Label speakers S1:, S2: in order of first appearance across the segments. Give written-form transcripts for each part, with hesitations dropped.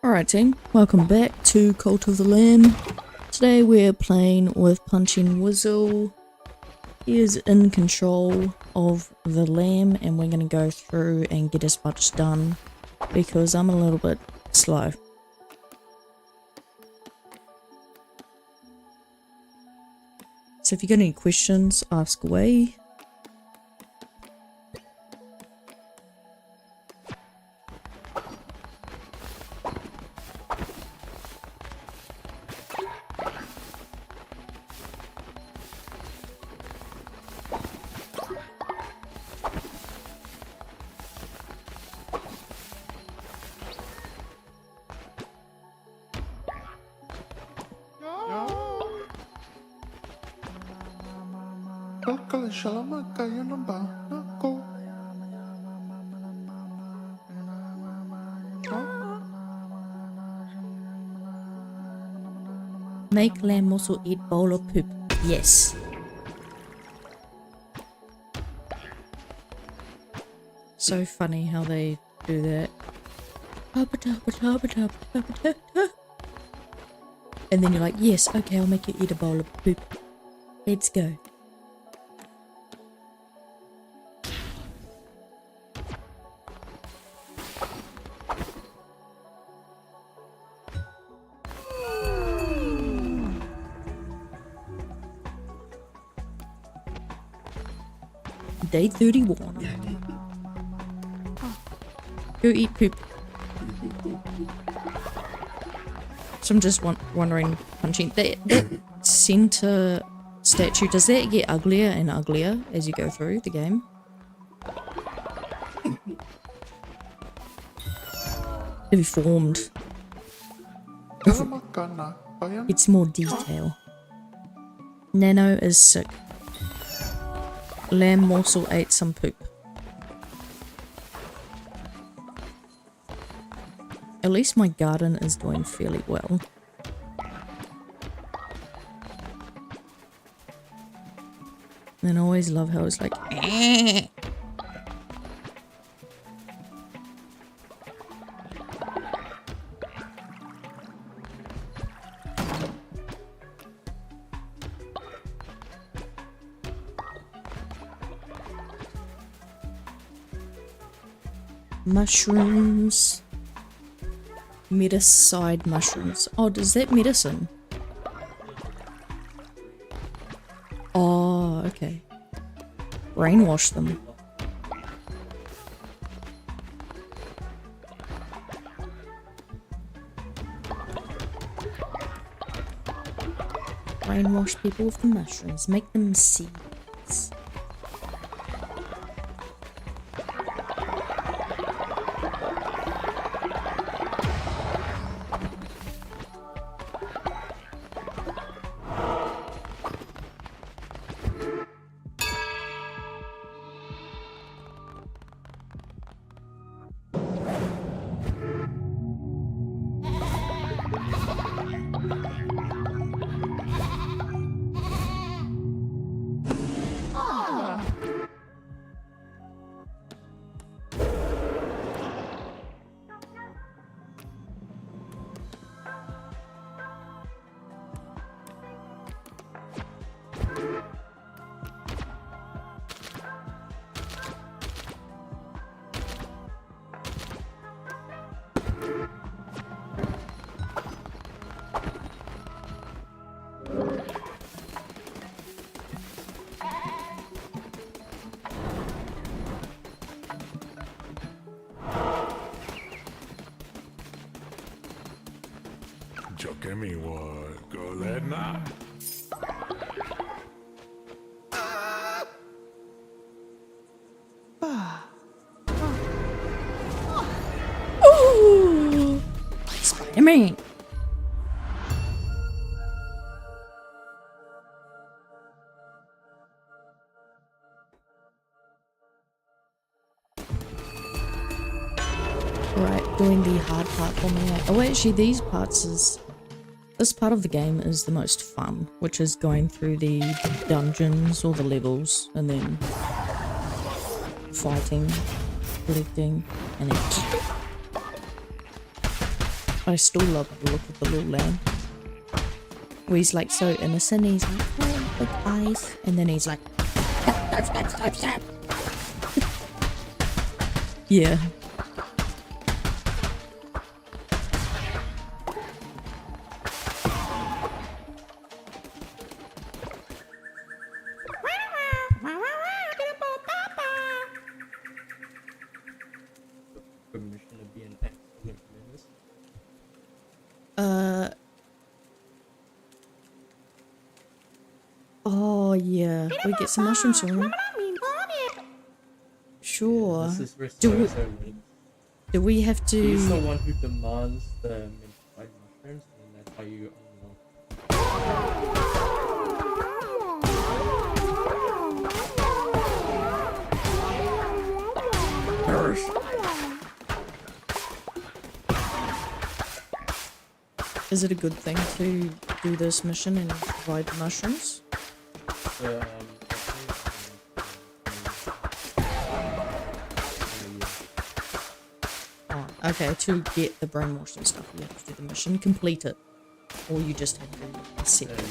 S1: Alright team, welcome back to Cult of the Lamb. Today we're playing with Punching Whistle. He is in control of the lamb and we're going to go through and get as much done because I'm a little bit slow. So if you got any questions, ask away. Make lamb muscle eat bowl of poop. Yes. So funny how they do that. And then you're like, yes, okay, I'll make you eat a bowl of poop. Let's go. Day 31. Go eat poop. So I'm just wondering, Punching, that center statue, does that get uglier and uglier as you go through the game? Deformed. It's more detail. Nano is sick. Lamb morsel ate some poop. At least my garden is doing fairly well. And I always love how it's like, eh. Mushrooms. Meticide mushrooms. Oh, is that medicine? Oh, okay. Brainwash them. Brainwash people with the mushrooms. Make them seeds.
S2: Give me what? Go that now.
S1: Ooh. Come here. Right, doing the hard part for me. Oh, actually, this part of the game is the most fun, which is going through the dungeons or the levels and then fighting, collecting, and then I still love the look of the little lamb. Where he's like so innocent, he's like, oh, big eyes, and then he's like, stop. Yeah.
S3: Permission to be an excellent menace.
S1: Oh yeah, we get some mushrooms from him. Sure.
S3: This is where
S1: Do we-
S3: Sozo wins.
S1: Do we have
S3: He's the
S1: to?
S3: one who demands the mint mushrooms, and that's how you unlock.
S1: Is it a good thing to do this mission and provide the mushrooms?
S3: The,
S1: Oh, okay, to get the brainwash and stuff, you have to do the mission, complete it, or you just have to accept it.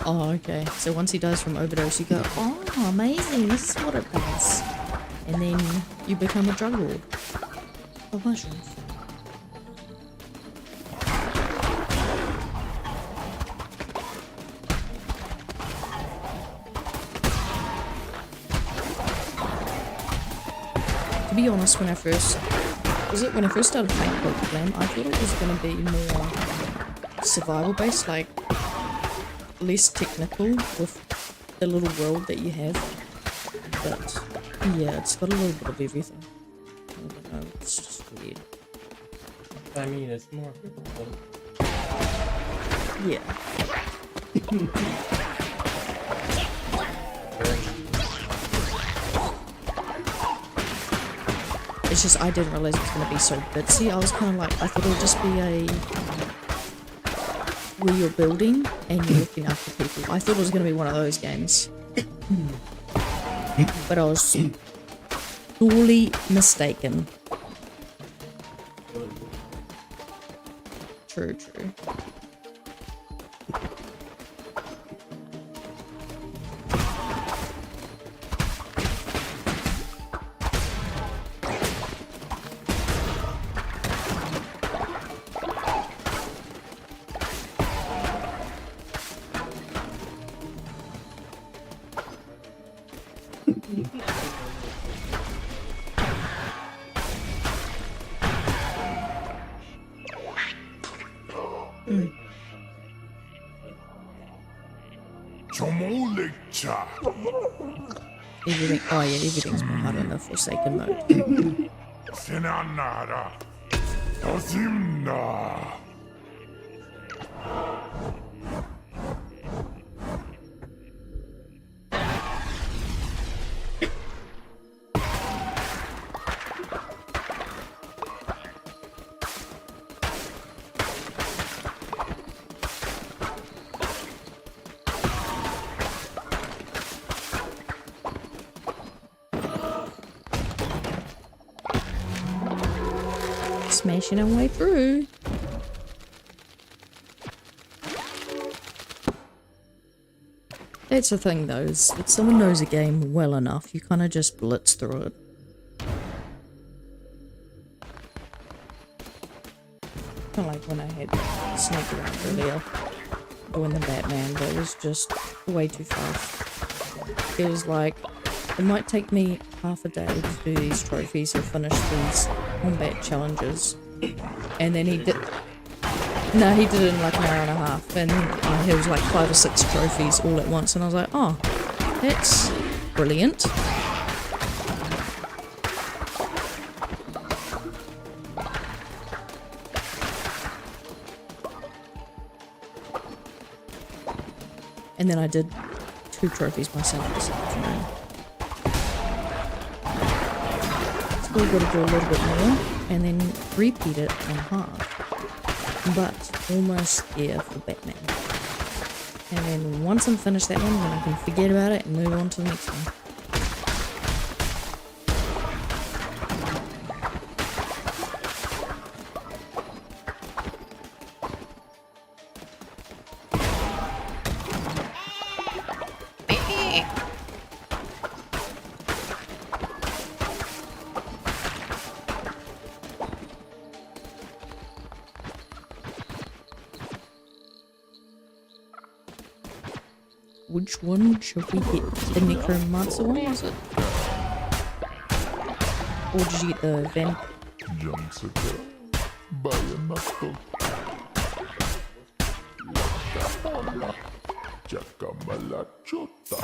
S1: Oh, okay. So once he dies from overdose, you go, oh, amazing, this is what it does. And then you become a drug lord of mushrooms. To be honest, when I first started playing Cult of the Lamb, I thought it was going to be more survival based, like less technical with the little world that you have. But yeah, it's got a little bit of everything. I don't know, it's just weird.
S3: I mean, it's more difficult.
S1: Yeah. It's just I didn't realize it was going to be so bitsy. I was kind of like, I thought it would just be a where you're building and you're looking after people. I thought it was going to be one of those games. But I was sorely mistaken. True.
S2: Chomolecha.
S1: Everything. Oh yeah, everything's more harder in the Forsaken mode.
S2: Senanara. Osimna.
S1: Smashing our way through. That's the thing though, is if someone knows a game well enough, you kind of just blitz through it. Kind of like when I had Snake around earlier, doing the Batman, that was just way too fast. It was like, it might take me half a day to do these trophies or finish these combat challenges. And then he did it in like an hour and a half, and it was like 5 or 6 trophies all at once, and I was like, oh, that's brilliant. And then I did 2 trophies myself this afternoon. Still gotta do a little bit more and then repeat it in half. But almost there for Batman. And then once I'm finished that one, then I can forget about it and move on to the next one. Which one should we get? The Necromancer one, was it? Or did you get the Van?
S2: Jumpsucker, Bayanato, La Capola, Chacambalachota.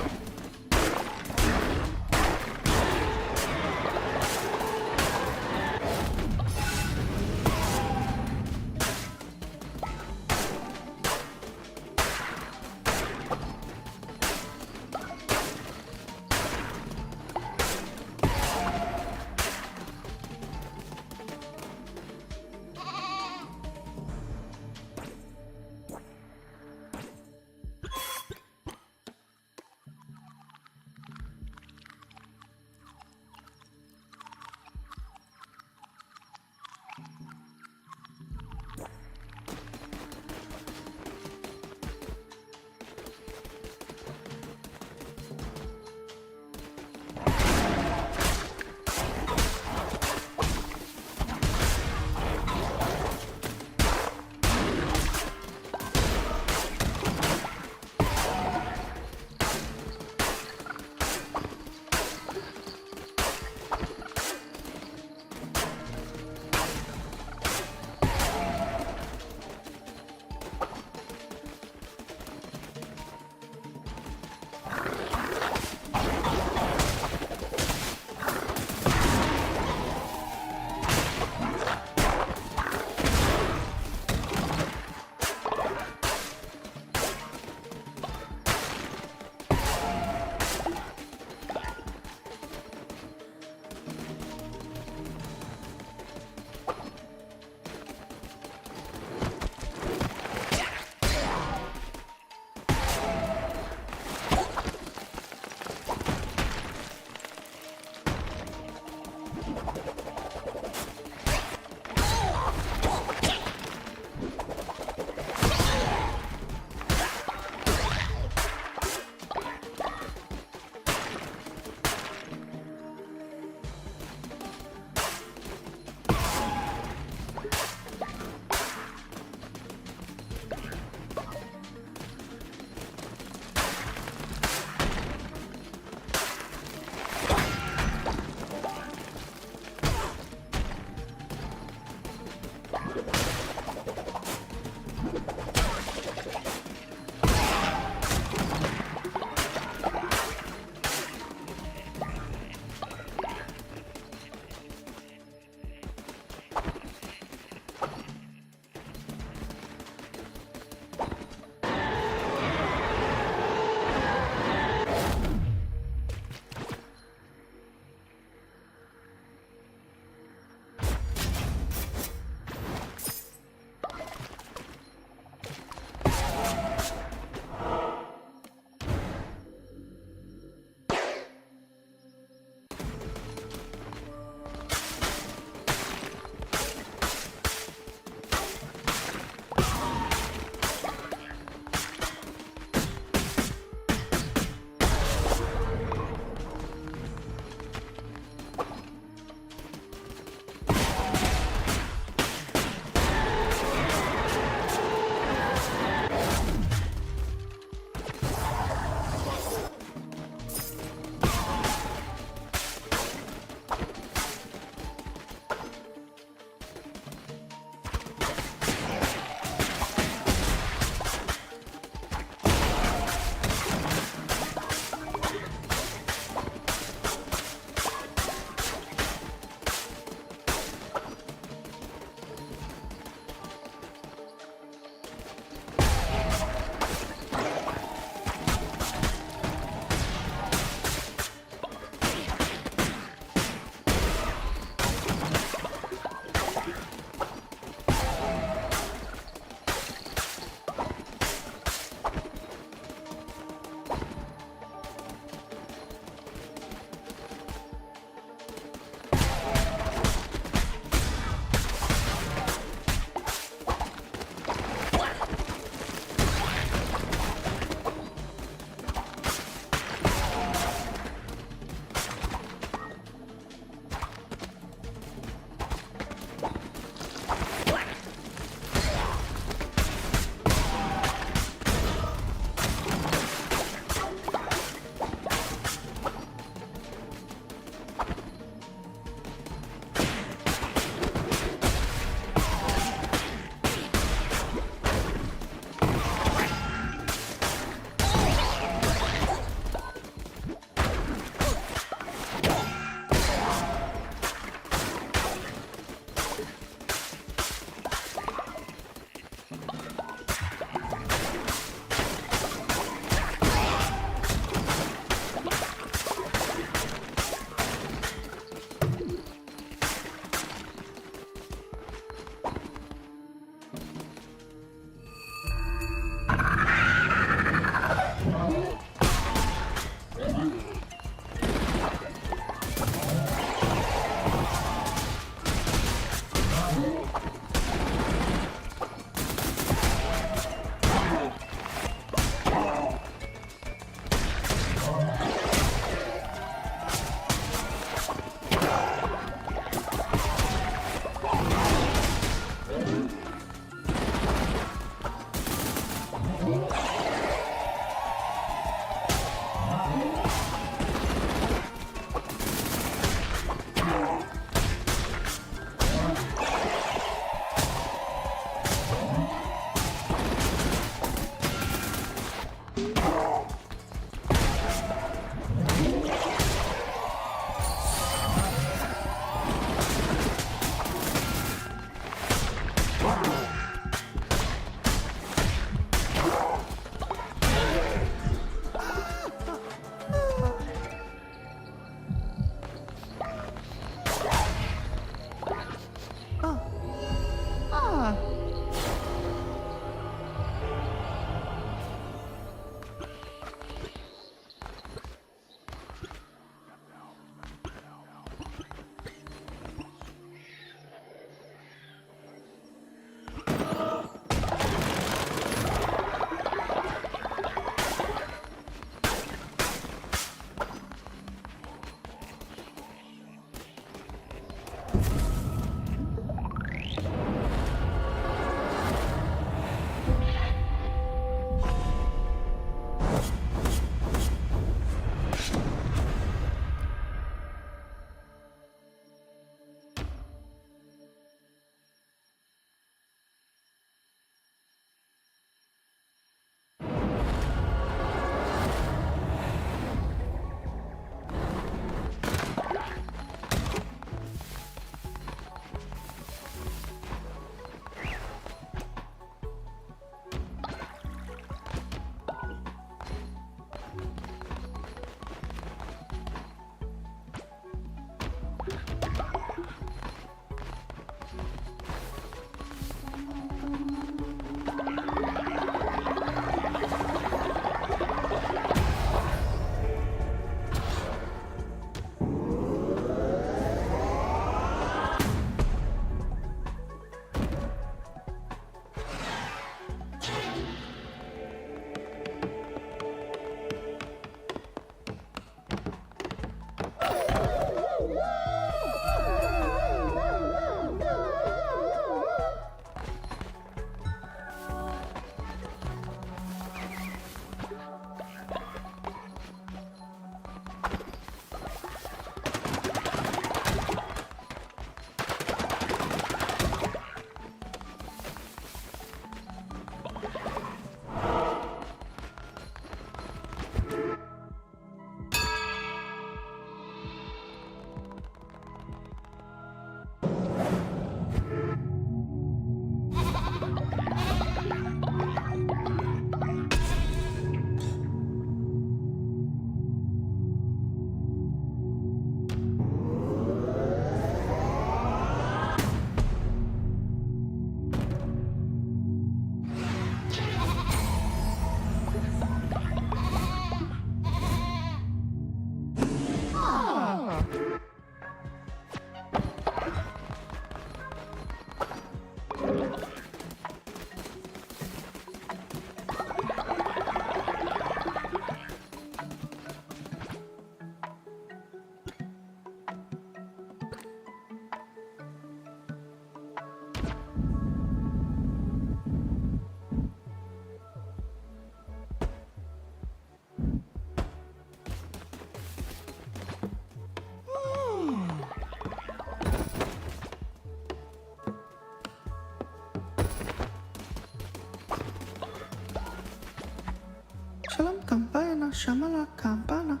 S4: llama la campana.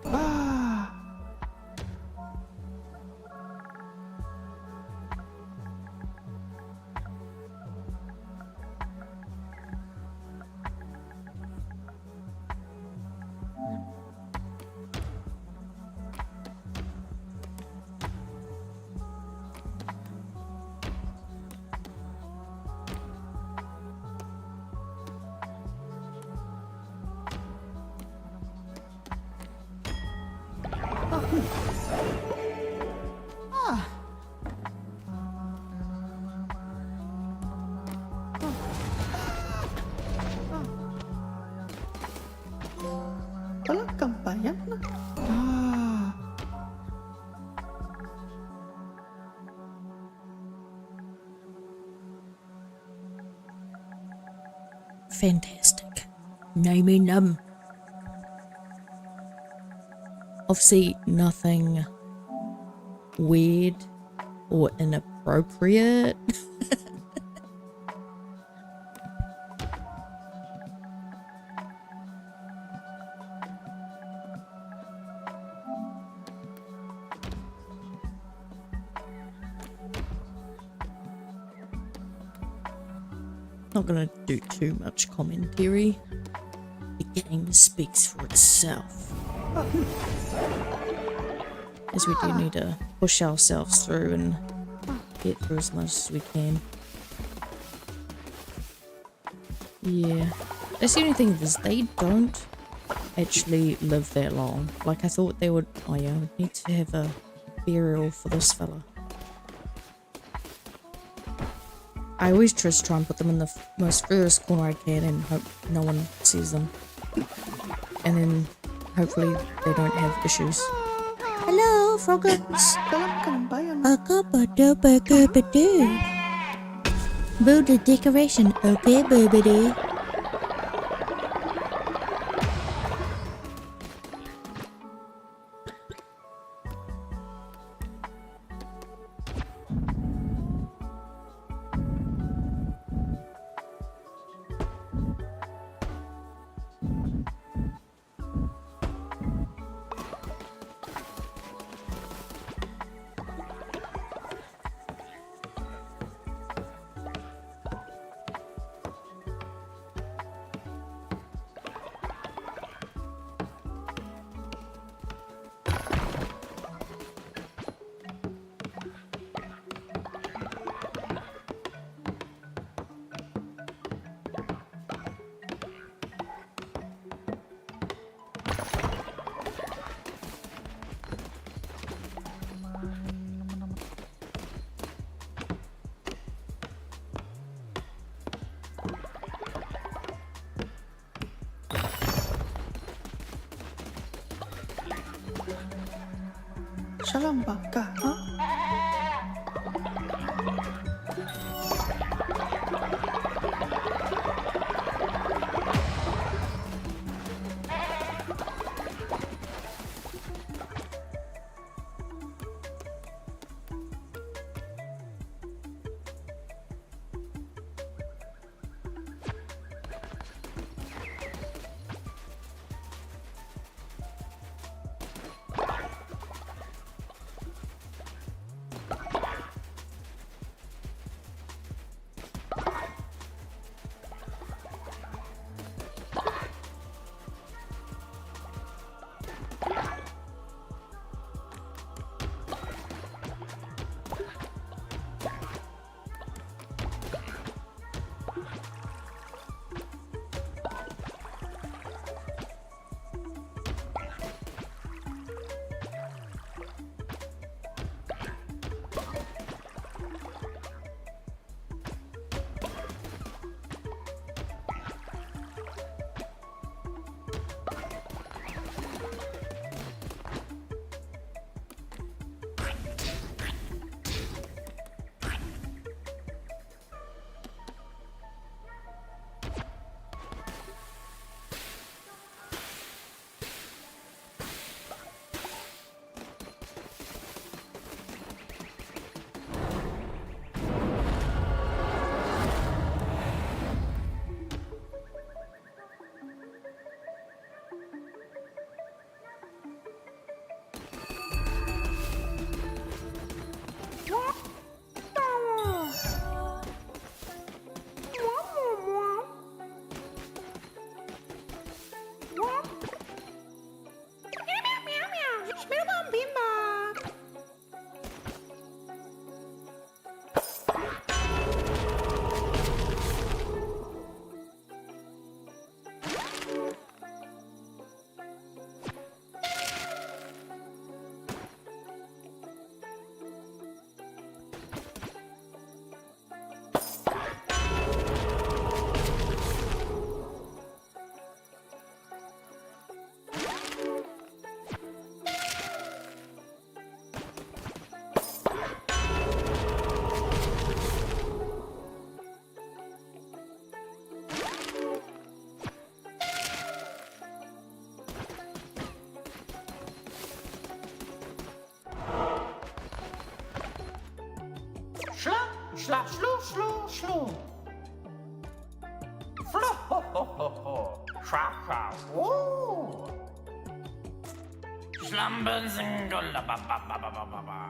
S4: Ah. Walang kampayan na. Ah.
S1: Fantastic. Namey num. Obviously nothing weird or inappropriate. Not gonna do too much commentary. The game speaks for itself. As we do need to push ourselves through and get through as much as we can. Yeah. That's the only thing is they don't actually live that long. Like I thought they would. Oh yeah, I would need to have a burial for this fella. I always just try and put them in the most furthest corner I can and hope no one sees them. And then hopefully they don't have issues. Hello, froggins.
S4: Walang kampayan.
S1: Build a decoration, okay, baby.
S4: Siya lang baka, ha?
S5: Schla, schla, schlu, schlu, schlu. Flo, ho, ho, ho, ho. Schra, schra, woo. Schlamben singola, ba, ba, ba, ba, ba, ba, ba.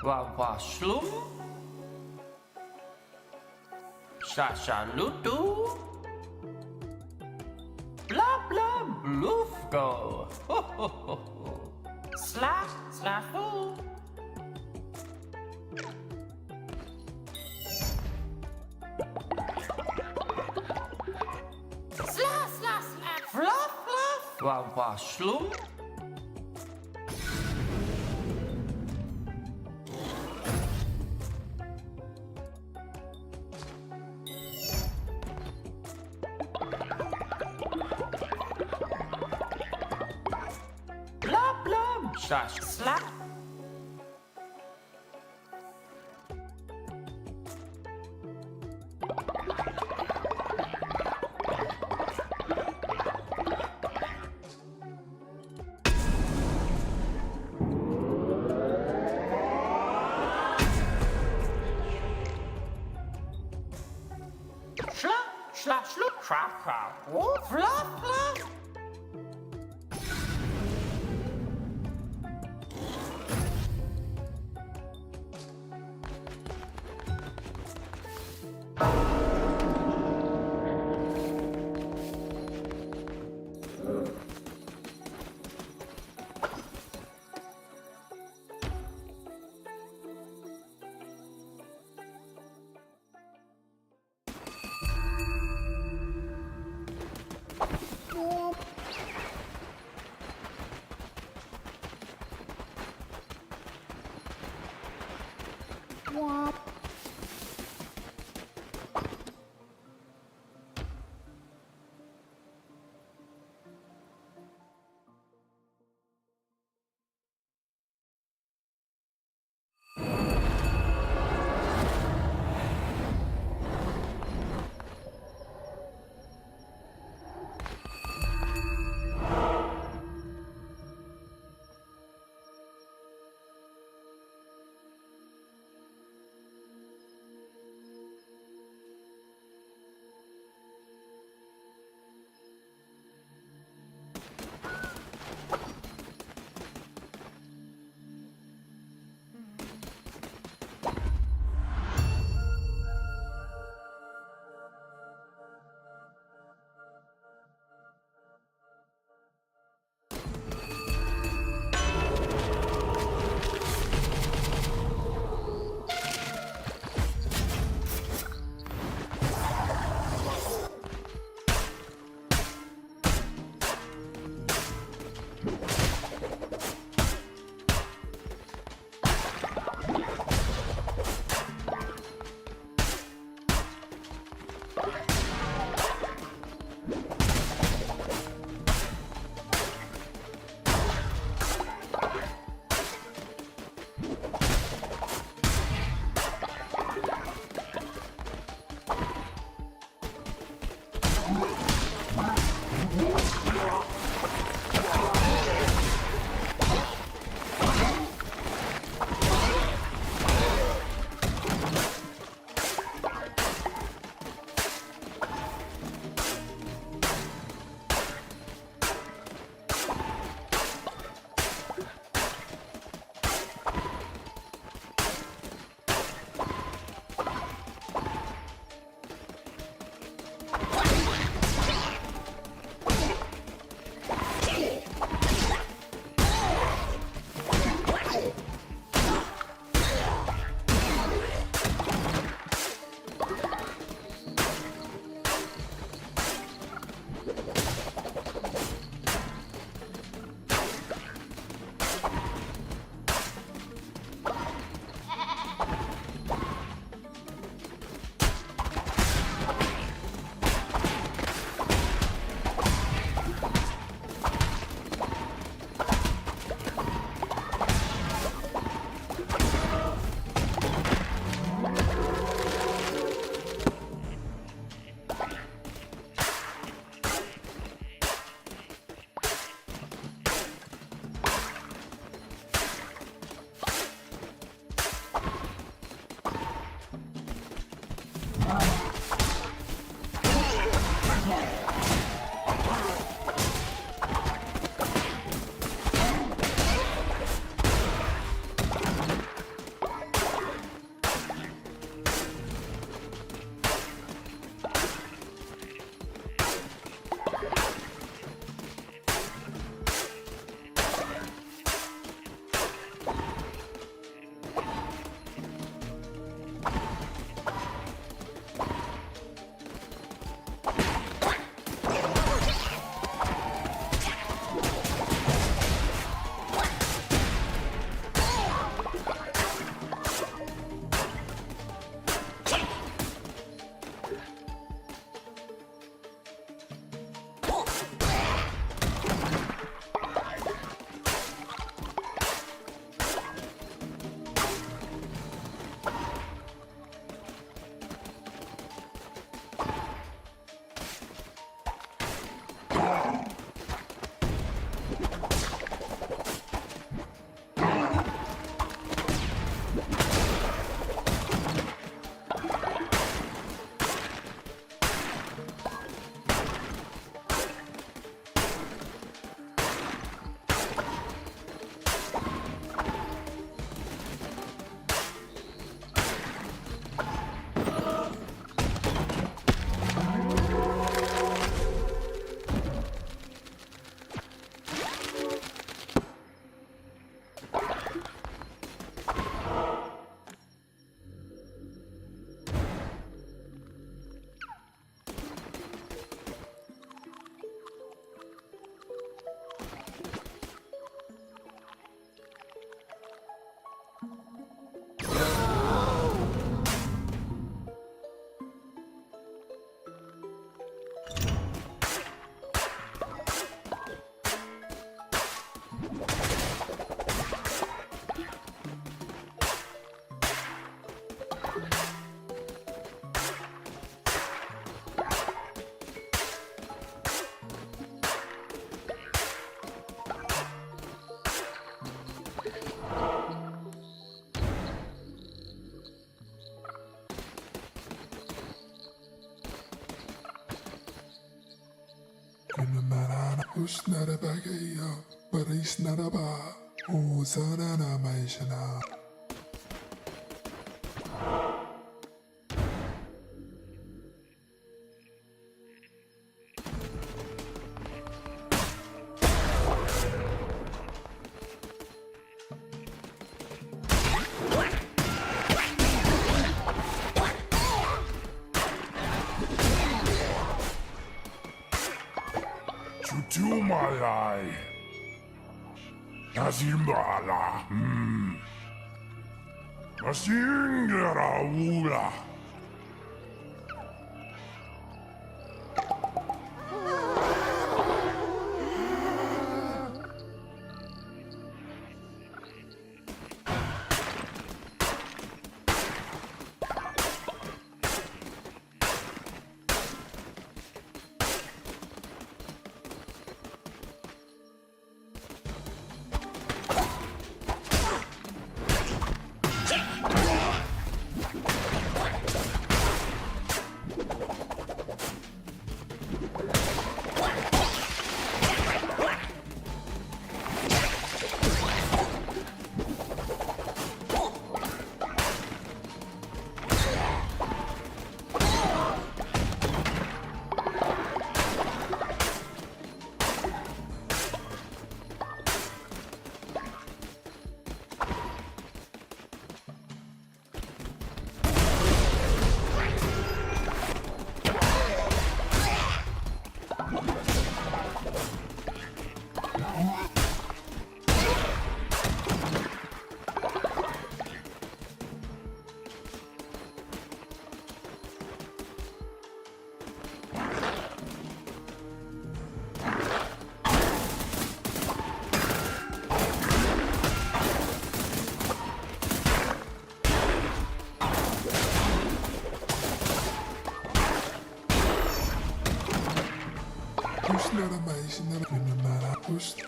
S5: Wa, wa, schlum. Sha, sha, ludu. Bla, bla, bloof, go. Ho, ho, ho, ho. Sla, sla, foo. Sla, sla, sla, fluff, fluff. Wa, wa, schlum. Bla, bla, shush, slap. Schla, schla, schluck, schra, schra, oh, fluff, fluff.
S2: Usnarabagaya, Parisnaraba, Usarana Maishana. Chuchumalai. Nazimbala. Masingara Ula. Usnara Maishana, Pinamara, Ust.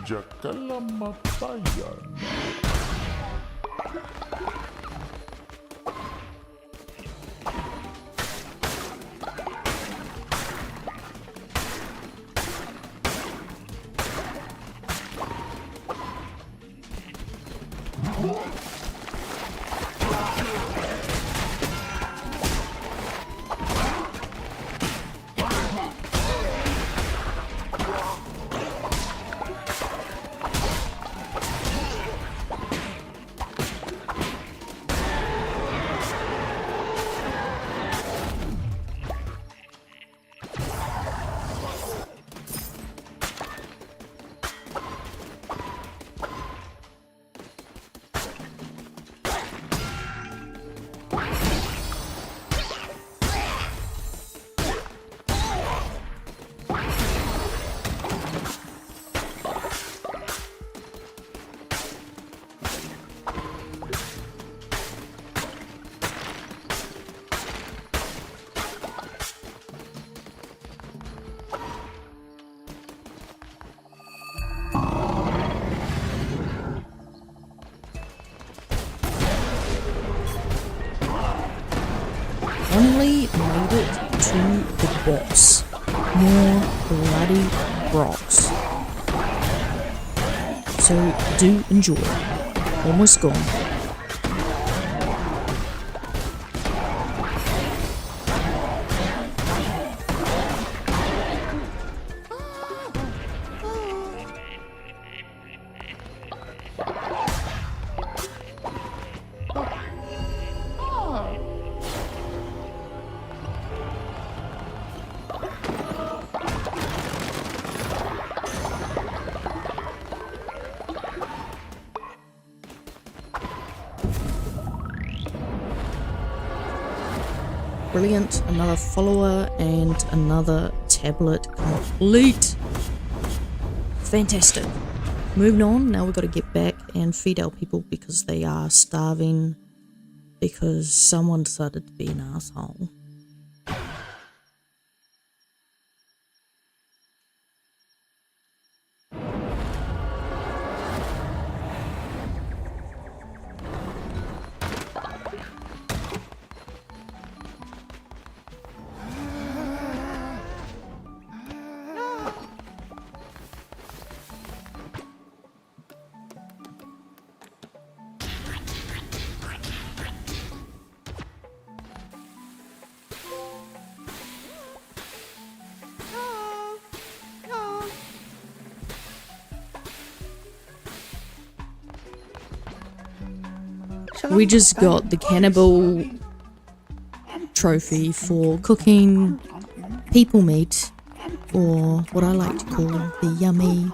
S2: Jakalamatayan.
S1: Finally made it to the boss. More bloody rocks. So do enjoy. Almost gone. Brilliant, another follower and another tablet complete. Fantastic. Moving on, now we've got to get back and feed our people because they are starving because someone decided to be an asshole. We just got the cannibal trophy for cooking people meat, or what I like to call the yummy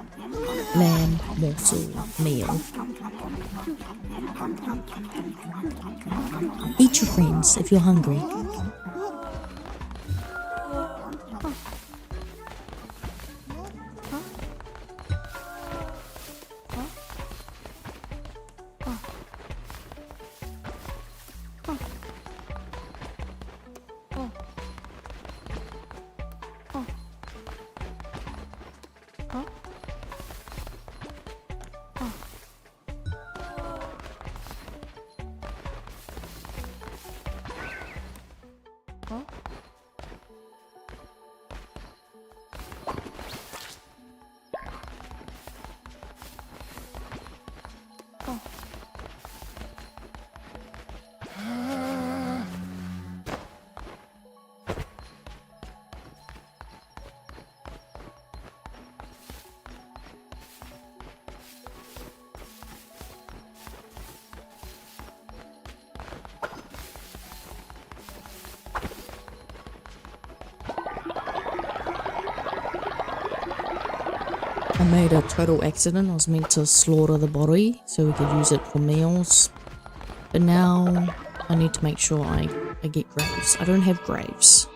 S1: lamb morsel meal. Eat your friends if you're hungry. I made a total accident. I was meant to slaughter the body so we could use it for meals. But now I need to make sure I get graves. I don't have graves.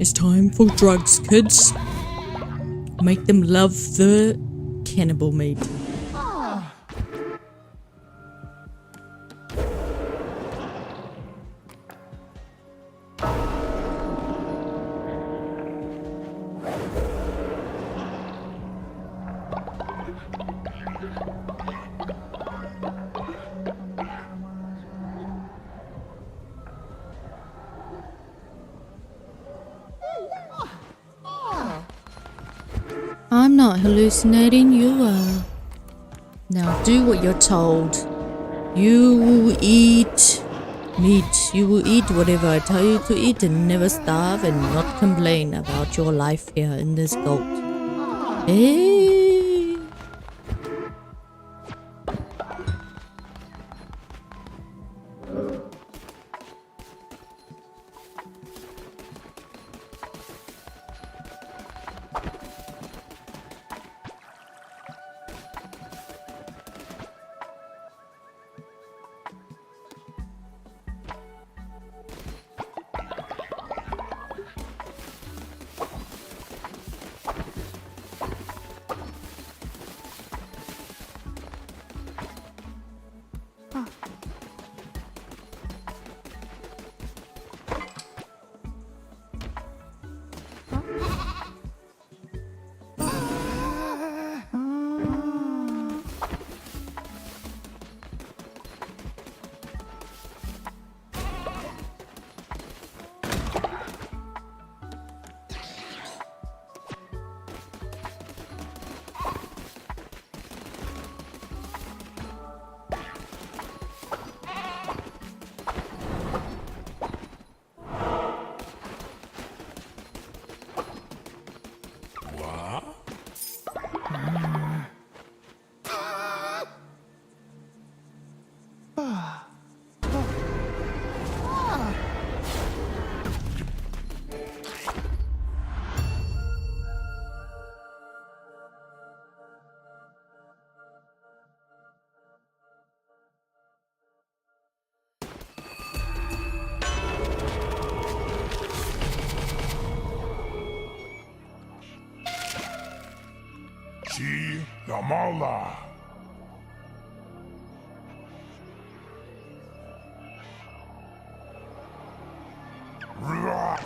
S1: It's time for drugs, kids. Make them love the cannibal meat. I'm not hallucinating, you are. Now do what you're told. You will eat meat. You will eat whatever I tell you to eat and never starve and not complain about your life here in this goat. Hey.
S2: Chi la mala. Rah.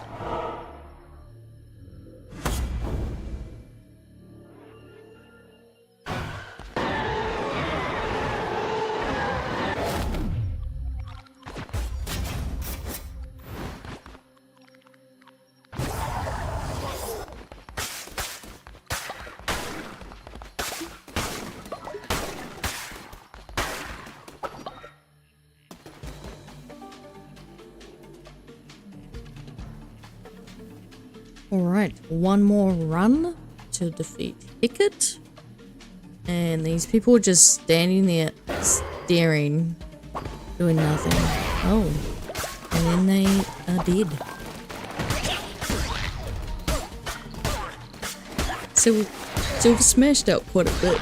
S1: Alright, one more run to defeat Hickett. And these people are just standing there staring, doing nothing. Oh, and then they are dead. So we've smashed out quite a bit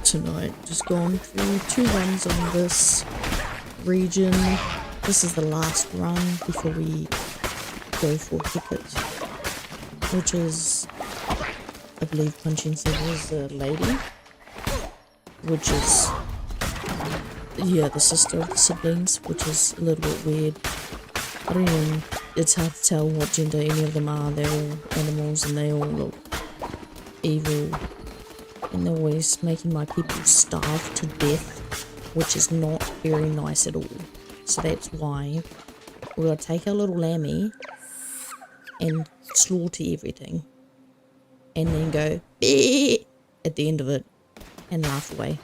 S1: tonight. Just gone through 2 runs on this region. This is the last run before we go for Hickett, which is, I believe Punching said was the lady, which is, yeah, the sister of the siblings, which is a little bit weird. I don't even, it's hard to tell what gender any of them are. They're all animals and they all look evil, and they're always making my people starve to death, which is not very nice at all. So that's why we're gonna take our little lammy and slaughter everything, and then go "Beep" at the end of it and laugh away.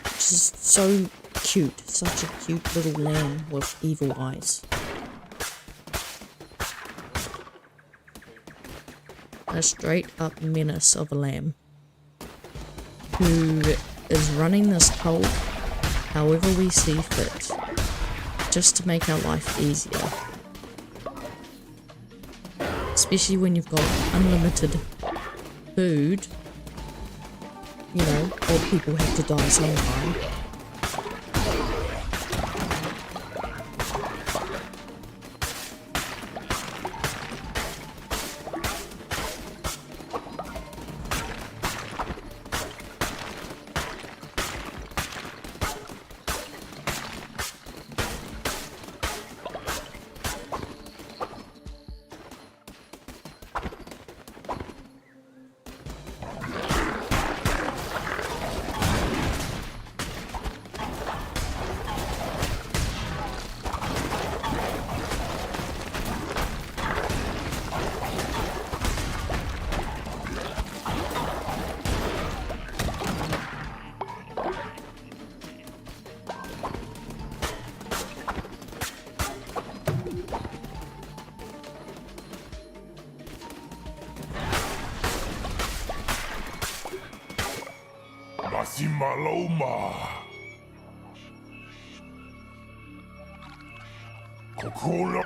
S1: Which is so cute, such a cute little lamb with evil eyes. A straight up menace of a lamb who is running this cult however we see fit, just to make our life easier. Especially when you've got unlimited food. You know, old people have to die sometime.
S2: Maloma. Coca-Cola.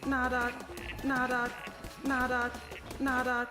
S4: Nada, nada, nada, nada.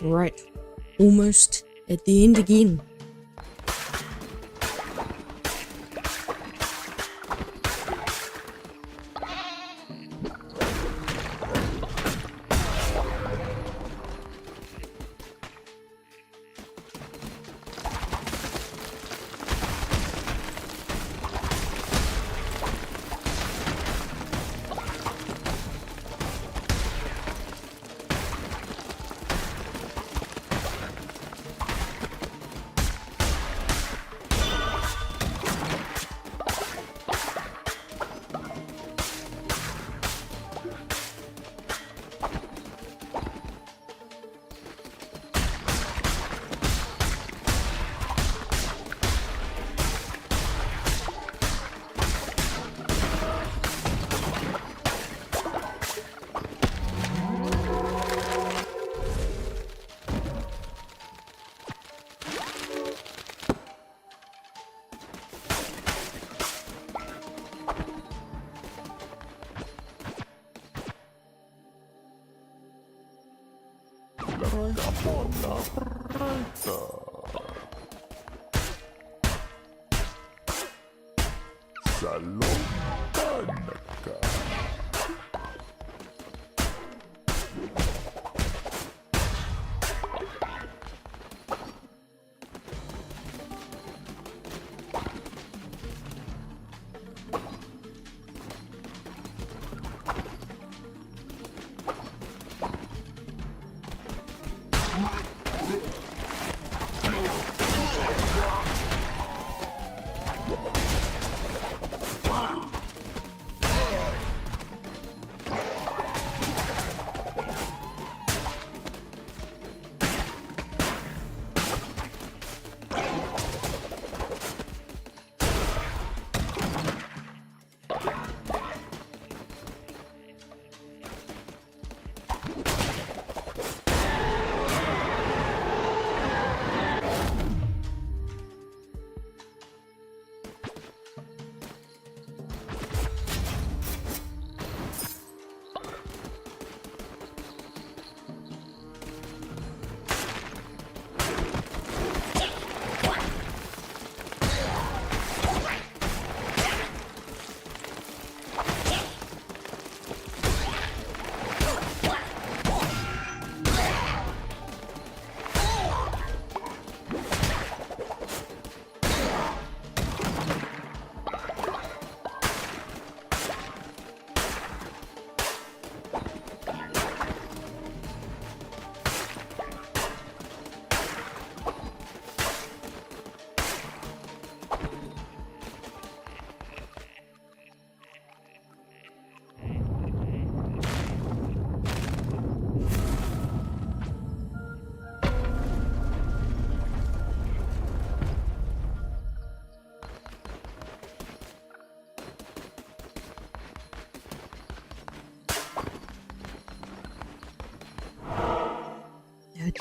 S1: Right, almost at the end again.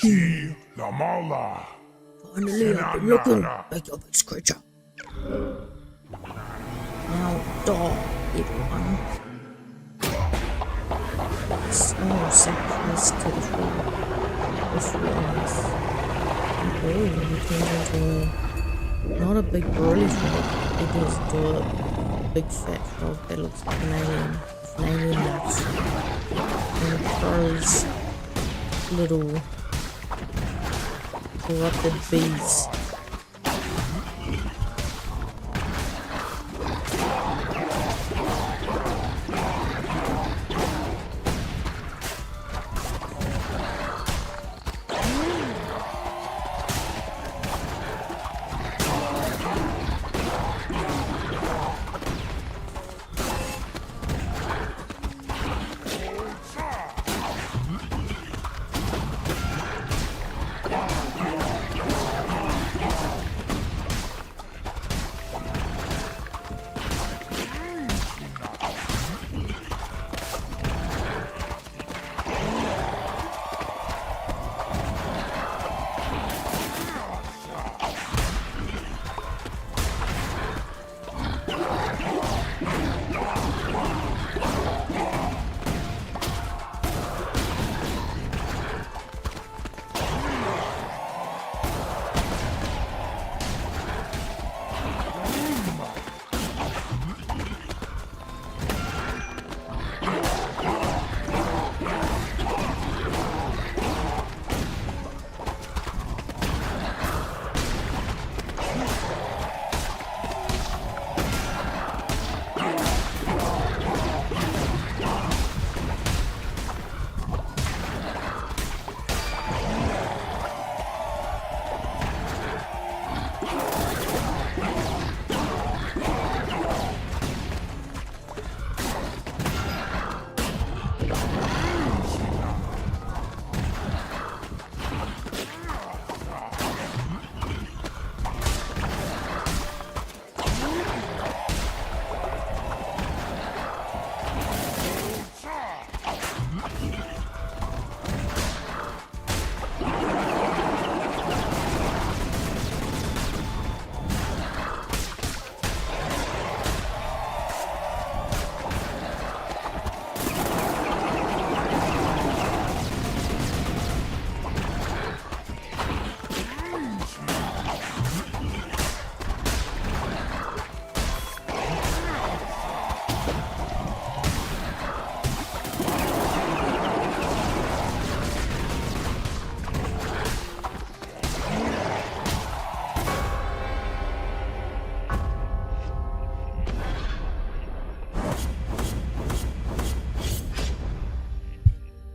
S2: Chi la mola.
S1: Finally, I've been looking at your big creature. Now, die, everyone. So sacrifice to the floor. This was. Oh, it turns into not a big burly frog. It turns into a big fat frog that looks like an alien. With an alien nuts. And it throws little corrupted bees.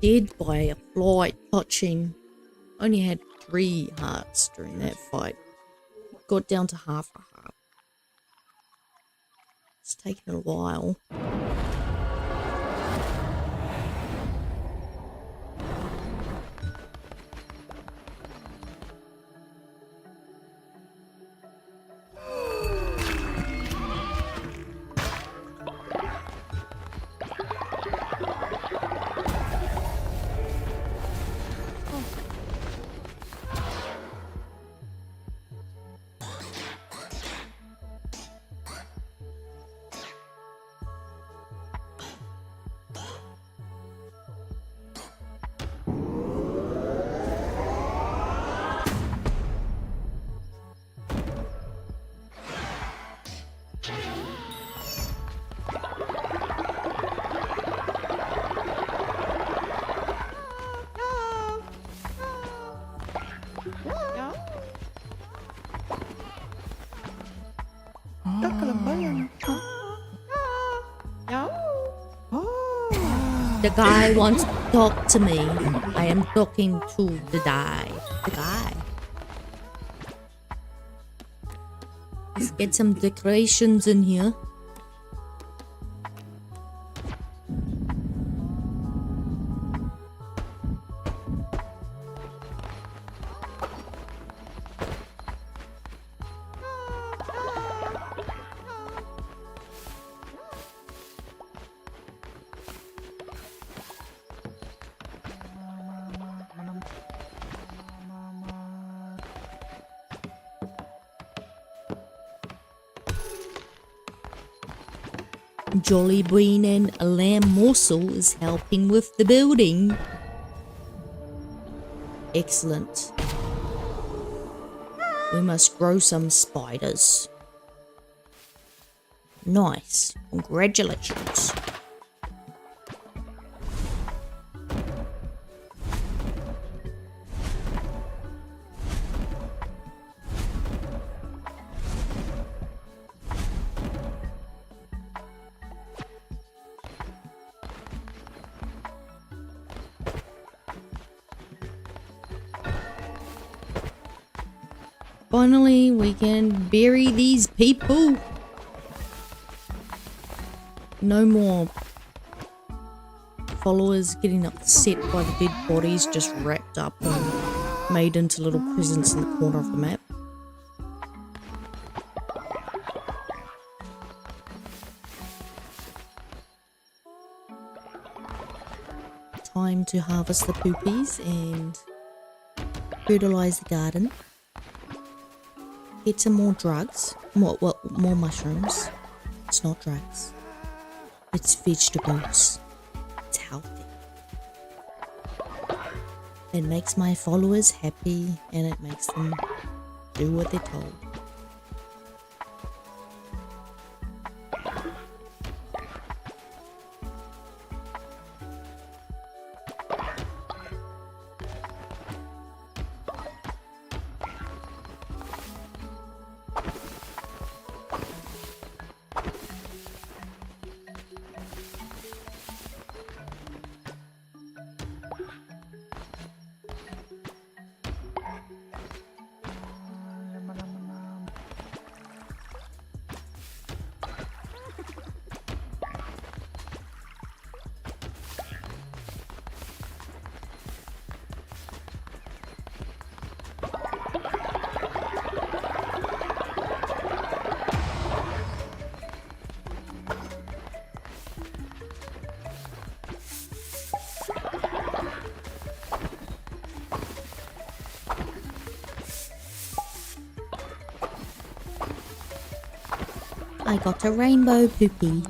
S1: dead by a fly touching. Only had 3 hearts during that fight. Got down to half a heart. It's taken a while. The guy wants to talk to me. I am talking to the guy. The guy. Let's get some decorations in here. Jolly Bean and Lamb Morsel is helping with the building. Excellent. We must grow some spiders. Nice. Congratulations. Finally, we can bury these people. No more followers getting upset by the dead bodies just wrapped up and made into little presents in the corner of the map. Time to harvest the poopies and fertilize the garden. Get some more drugs. More mushrooms. It's not drugs. It's vegetables. It's healthy. It makes my followers happy and it makes them do what they're told. I got a rainbow poopy.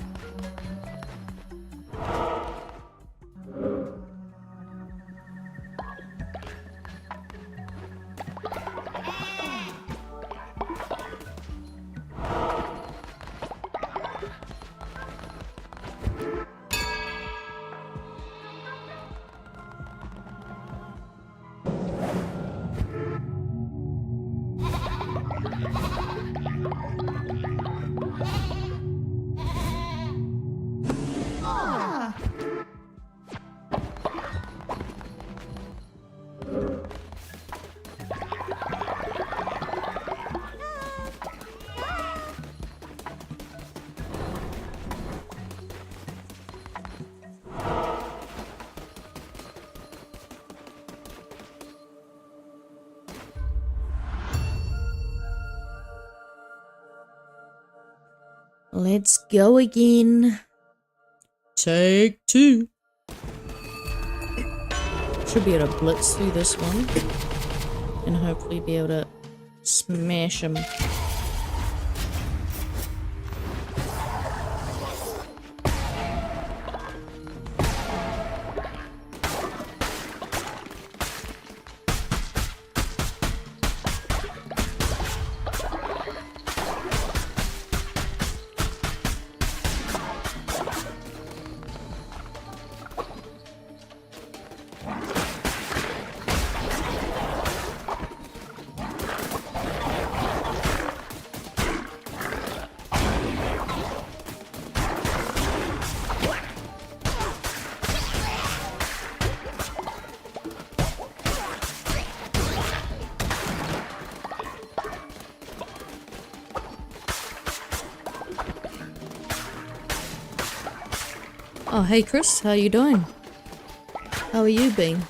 S1: Let's go again. Take 2. Should be able to blitz through this one. And hopefully be able to smash him. Oh, hey Chris, how you doing? How are you been?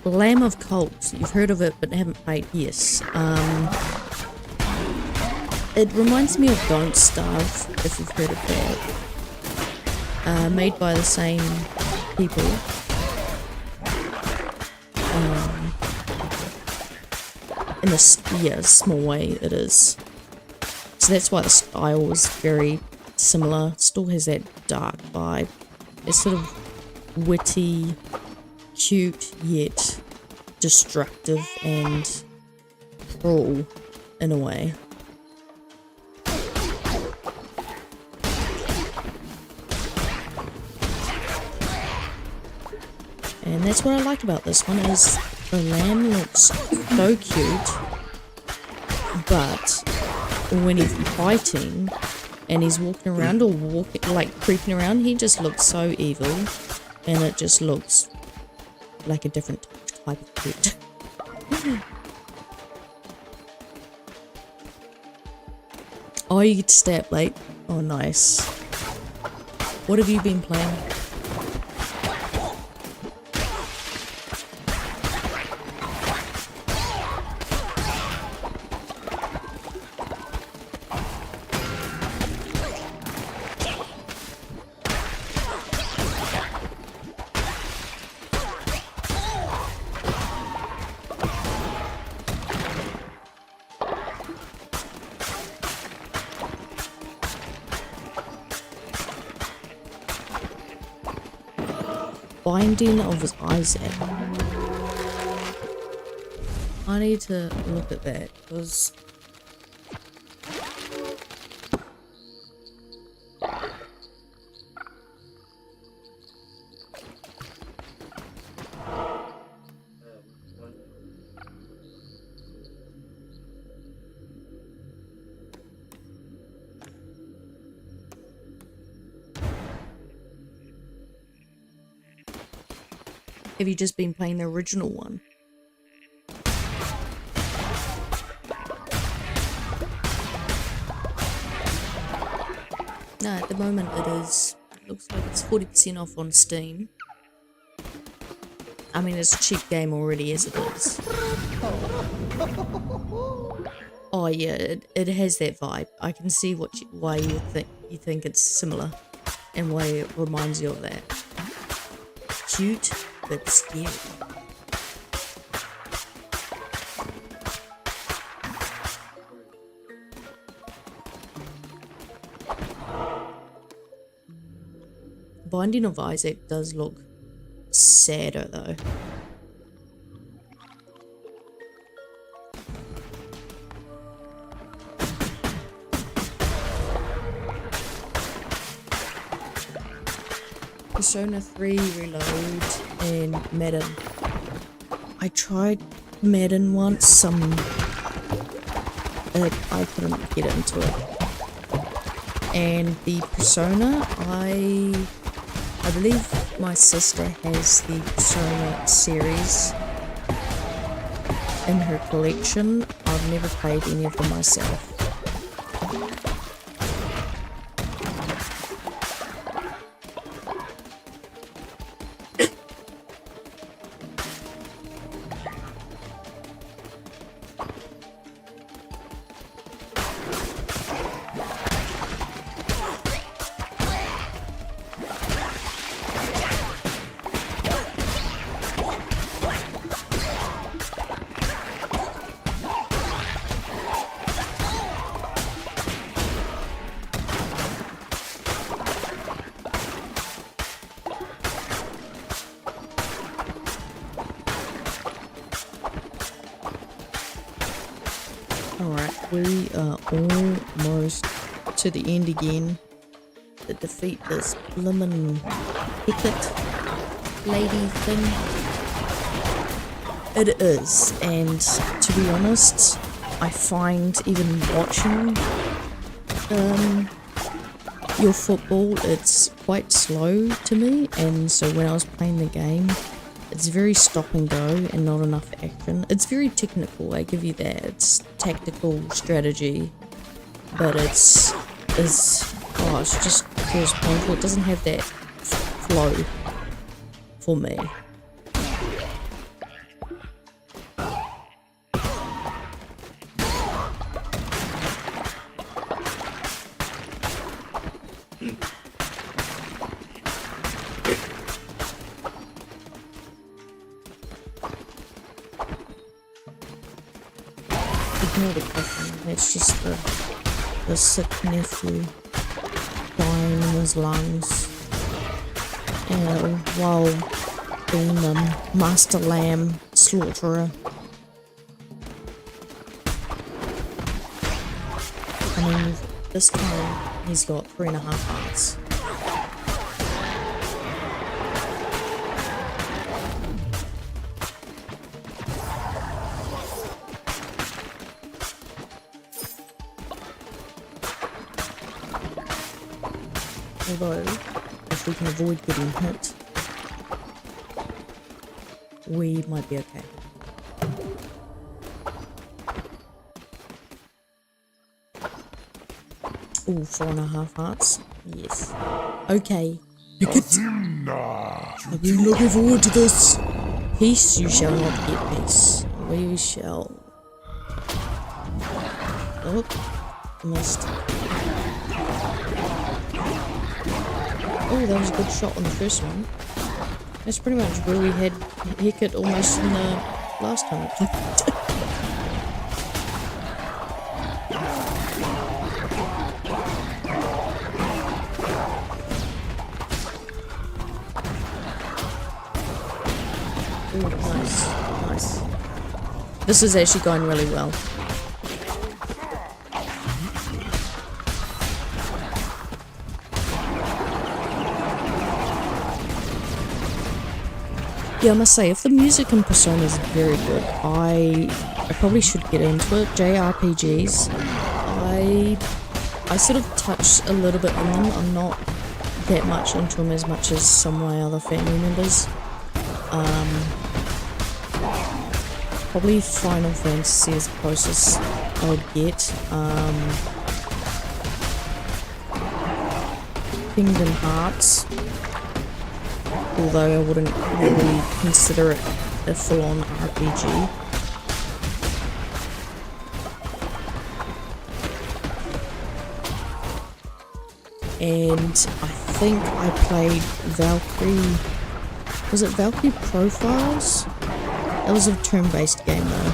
S1: Lamb of Cults. You've heard of it but haven't played. Yes. It reminds me of Don't Starve, if you've heard of that. Made by the same people. In a small way it is. So that's why the style is very similar. Still has that dark vibe. It's sort of witty, cute yet destructive and cruel in a way. And that's what I like about this one is the lamb looks so cute, but when he's fighting and he's walking around or creeping around, he just looks so evil, and it just looks like a different type of pet. Oh, you get to stay up late? Oh, nice. What have you been playing? Binding of Isaac. I need to look at that because have you just been playing the original one? No, at the moment it is. Looks like it's 40% off on Steam. I mean, it's a cheap game already as it is. Oh yeah, it has that vibe. I can see why you think it's similar, and why it reminds you of that. Cute but scary. Binding of Isaac does look sadder though. Persona 3 Reload and Madden. I tried Madden once, I couldn't get into it. And the Persona, I believe my sister has the Persona series in her collection. I've never played any of them myself. Alright, we are almost to the end again to defeat this blimmin' Hicket lady thing. It is, and to be honest, I find even watching your football, it's quite slow to me, and so when I was playing the game, it's very stop and go and not enough action. It's very technical, I give you that. It's tactical strategy, but it's just feels painful. It doesn't have that flow for me. Ignore the coughing, it's just the sick nephew dying in his lungs. And while being a master lamb slaughterer. I mean, this time he's got 3.5 hearts. Although, if we can avoid getting hit, we might be okay. Ooh, 4.5 hearts. Yes. Okay. I've been looking forward to this. Peace, you shall not get peace. We shall. Oh, missed. Oh, that was a good shot on the first one. That's pretty much where we had Hicket almost in the last time. Ooh, nice, nice. This is actually going really well. Yeah, I must say, if the music in Persona is very good, I probably should get into it. JRPGs, I sort of touched a little bit on them. I'm not that much into them as much as some of my other family members. Probably Final Fantasy is the closest I would get. Kingdom Hearts. Although I wouldn't really consider it a full-on RPG. And I think I played Valkyrie... Was it Valkyrie Profiles? That was a turn-based game though.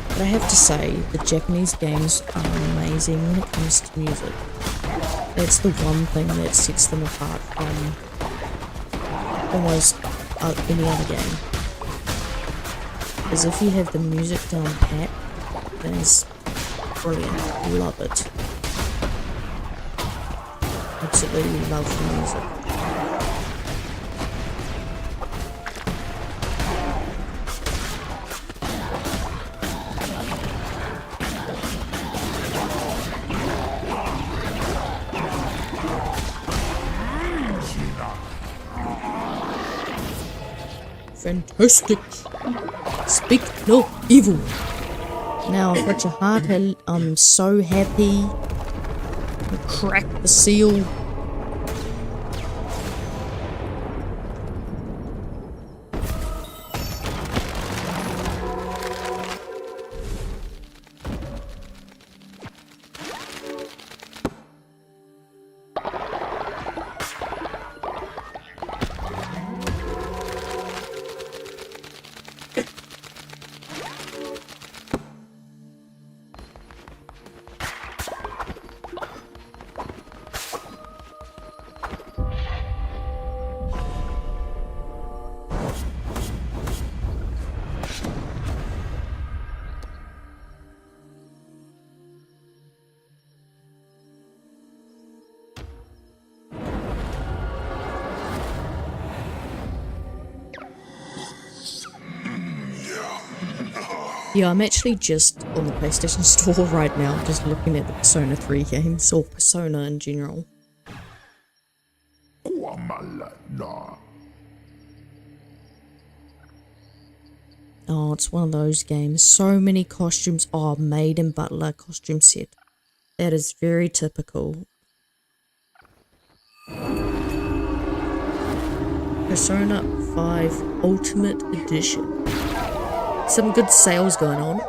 S1: But I have to say, the Japanese games are amazing when it comes to music. That's the one thing that sets them apart from almost any other game. Because if you have the music down pat, then it's brilliant. Love it. Absolutely love the music. Fantastic. Speak no evil. Now, I've got your heart. I'm so happy. I cracked the seal. Yeah, I'm actually just on the PlayStation Store right now, just looking at the Persona 3 games, or Persona in general. Oh, it's one of those games. So many costumes. Oh, maid and butler costume set. That is very typical. Persona 5 Ultimate Edition. Some good sales going on.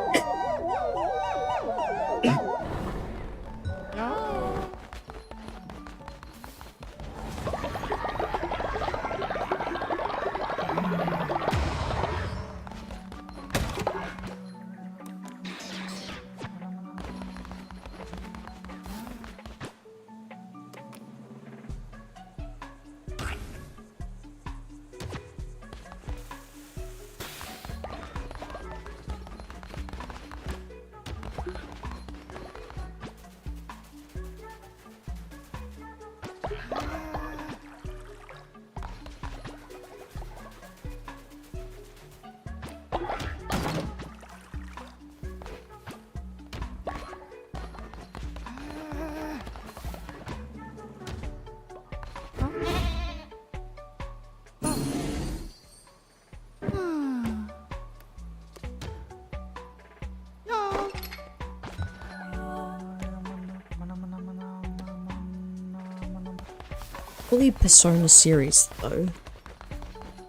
S1: For the Persona series though,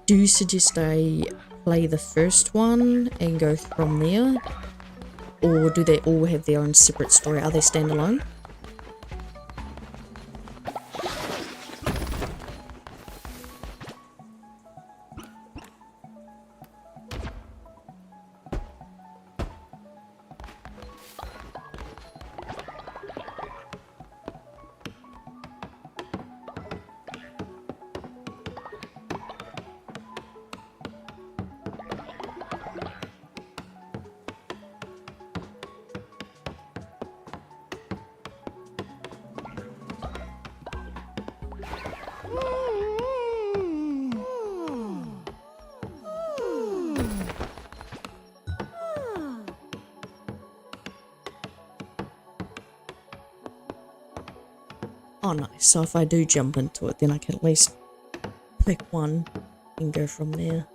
S1: do you suggest I play the first one and go from there? Or do they all have their own separate story? Are they standalone? Oh nice, so if I do jump into it, then I can at least pick one and go from there.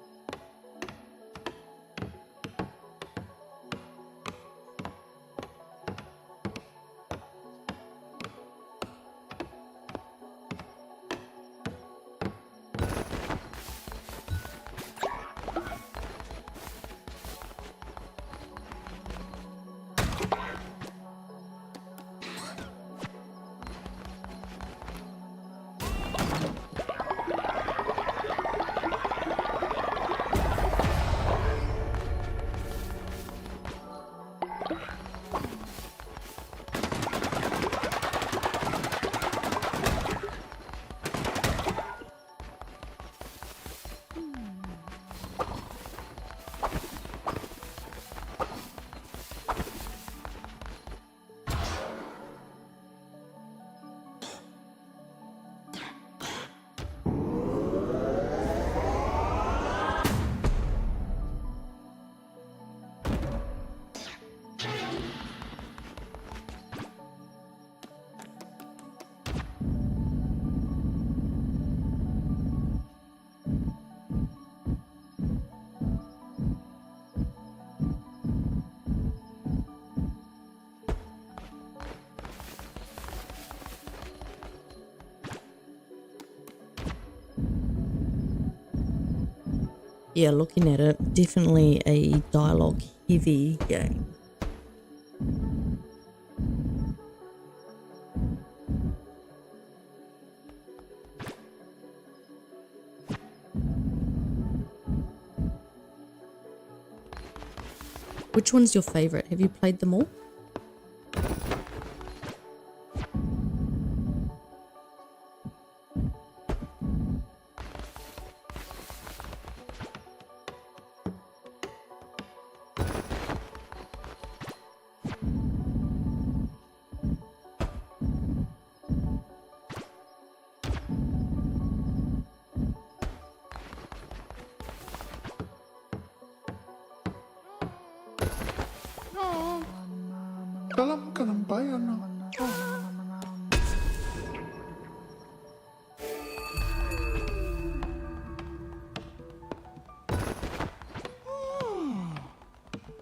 S1: Yeah, looking at it, definitely a dialogue heavy game. Which one's your favorite? Have you played them all?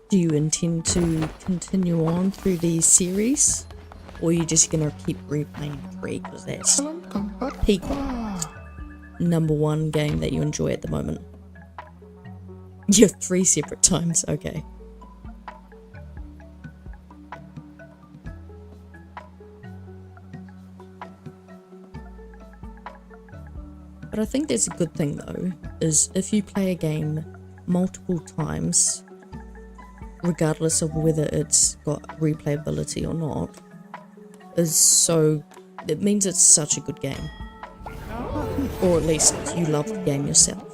S1: Do you intend to continue on through the series? Or are you just gonna keep replaying 3 because that's peak #1 game that you enjoy at the moment? You have 3 separate times, okay. But I think that's a good thing though, is if you play a game multiple times, regardless of whether it's got replayability or not, it means it's such a good game. Or at least you love the game yourself.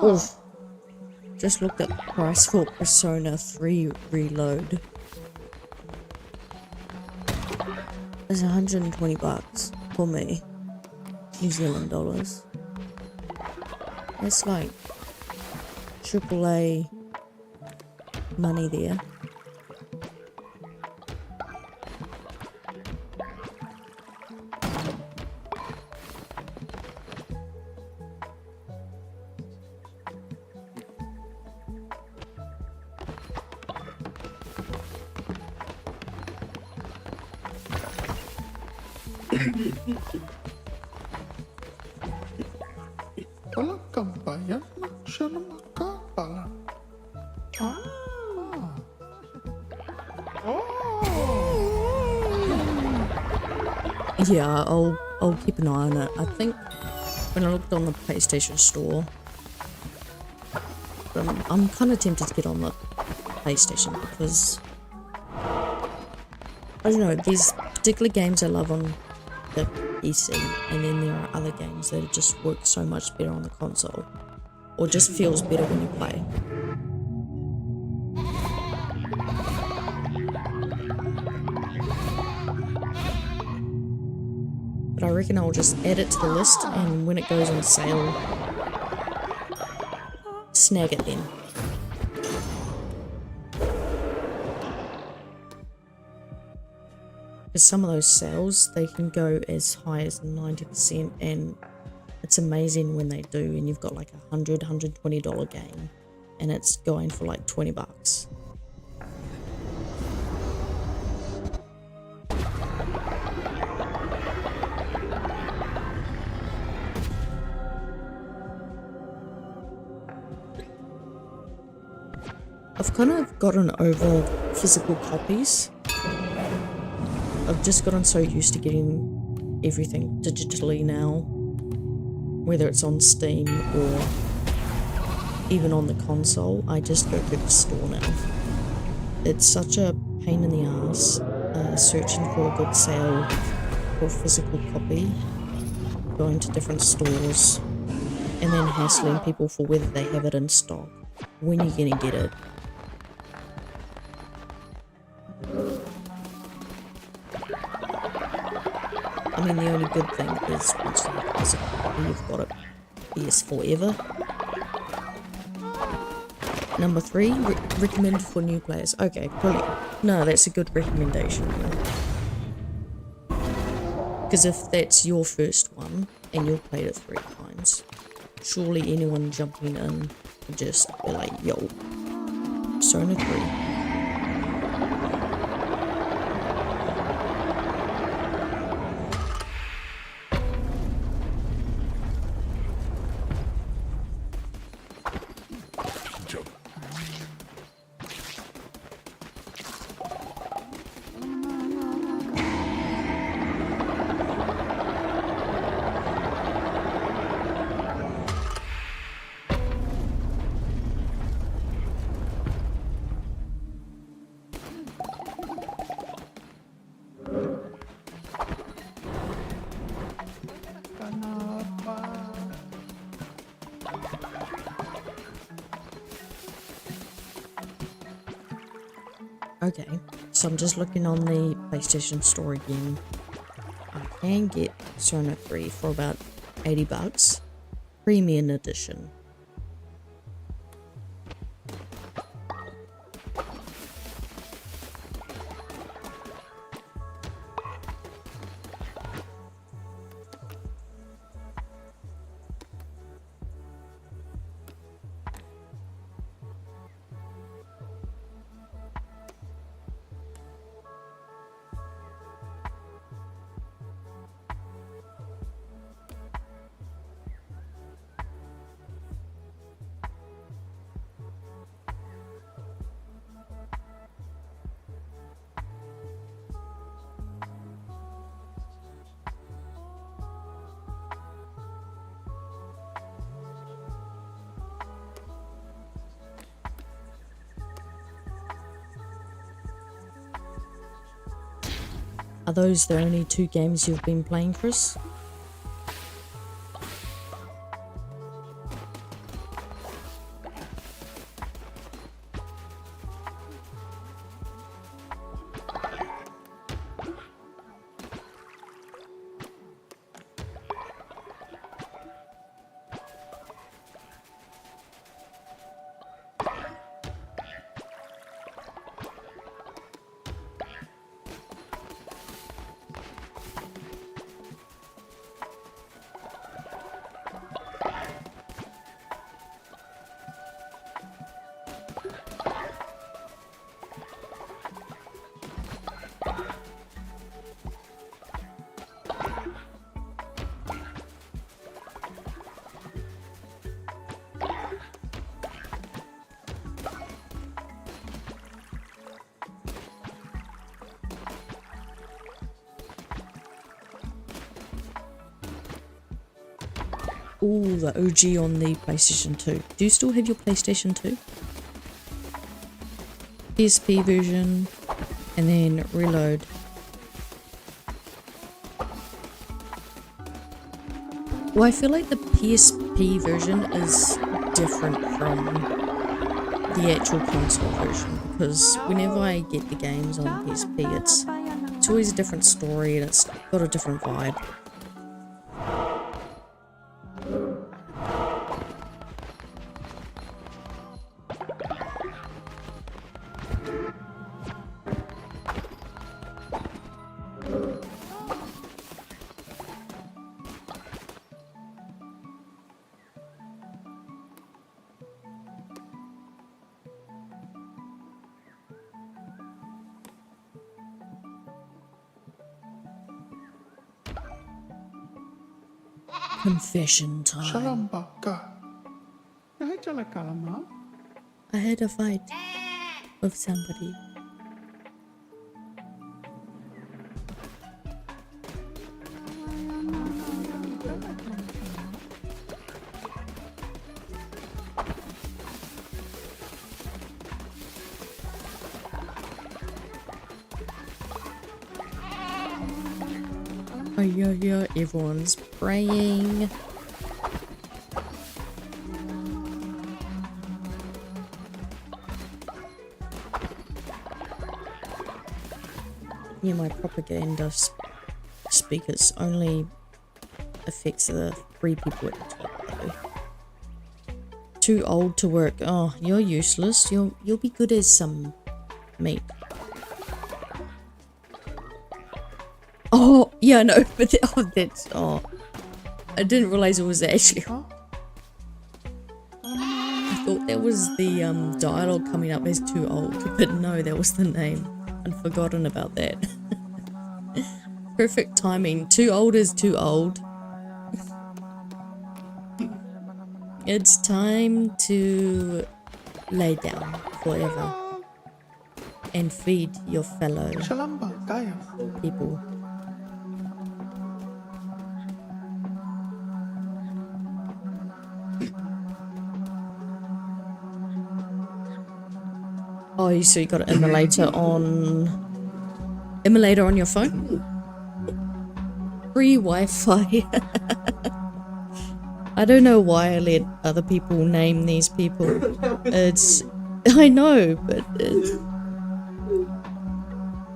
S1: Oof. Just looked at the price for Persona 3 Reload. It's 120 bucks for me. New Zealand dollars. That's like AAA money there. Yeah, I'll keep an eye on it. I think when I looked on the PlayStation Store, I'm kind of tempted to get on the PlayStation because I don't know, there's particular games I love on the PC, and then there are other games that just work so much better on the console, or just feels better when you play. But I reckon I'll just add it to the list, and when it goes on sale, snag it then. Because some of those sales, they can go as high as 90%, and it's amazing when they do, and you've got like a $100, $120 game, and it's going for like 20 bucks. I've kind of gotten over physical copies. I've just gotten so used to getting everything digitally now, whether it's on Steam or even on the console. I just go to the store now. It's such a pain in the ass searching for a good sale for a physical copy, going to different stores, and then hassling people for whether they have it in stock, when you're gonna get it. I mean, the only good thing is once you have a physical copy, you've got it PS forever. Number 3, recommended for new players. Okay, brilliant. No, that's a good recommendation. Because if that's your first one and you've played it 3 times, surely anyone jumping in would just be like, yo, Persona 3.
S2: Jump.
S1: Okay, so I'm just looking on the PlayStation Store again. I can get Persona 3 for about 80 bucks. Premium edition. Are those the only 2 games you've been playing, Chris? Ooh, the OG on the PlayStation 2. Do you still have your PlayStation 2? PSP version, and then reload. Well, I feel like the PSP version is different from the actual console version, because whenever I get the games on PSP, it's always a different story and it's got a different vibe. Confession time.
S6: Shalom, Baka.
S1: I had a fight. with somebody. Oh yeah, everyone's praying. Yeah, my propaganda speakers only affects the 3 people at the top though. Too old to work. Oh, you're useless. You'll be good as some meat. Oh, yeah, no, but I didn't realize it was actually. I thought that was the dialogue coming up as too old, but no, that was the name. I'd forgotten about that. Perfect timing. Too old is too old. It's time to lay down forever and feed your fellow people. Oh, so you got an emulator on your phone? Free Wi-Fi. I don't know why I let other people name these people. I know, but it's...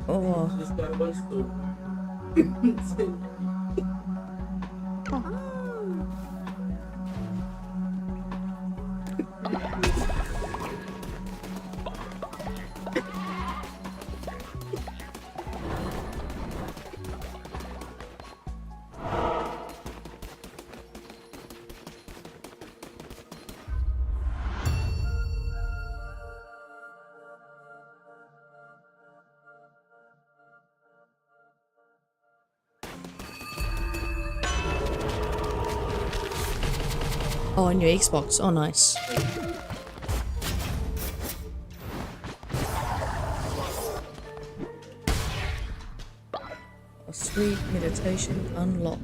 S1: Oh.
S3: This guy wants to.
S1: Oh, on your Xbox. Oh, nice. A sweet meditation unlocked.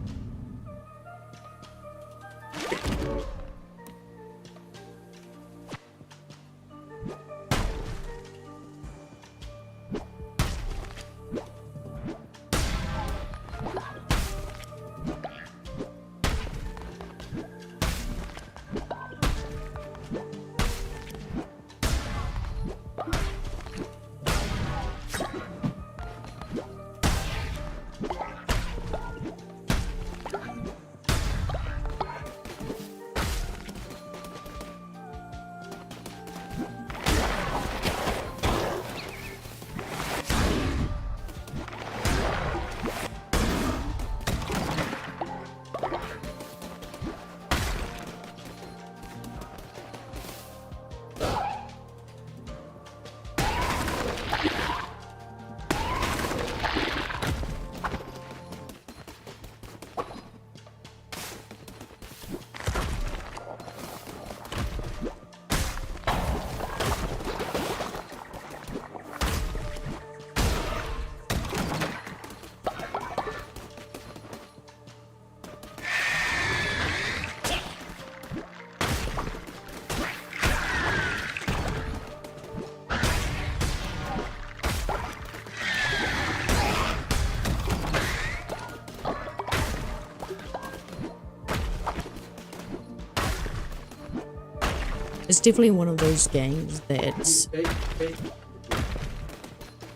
S1: It's definitely one of those games that's...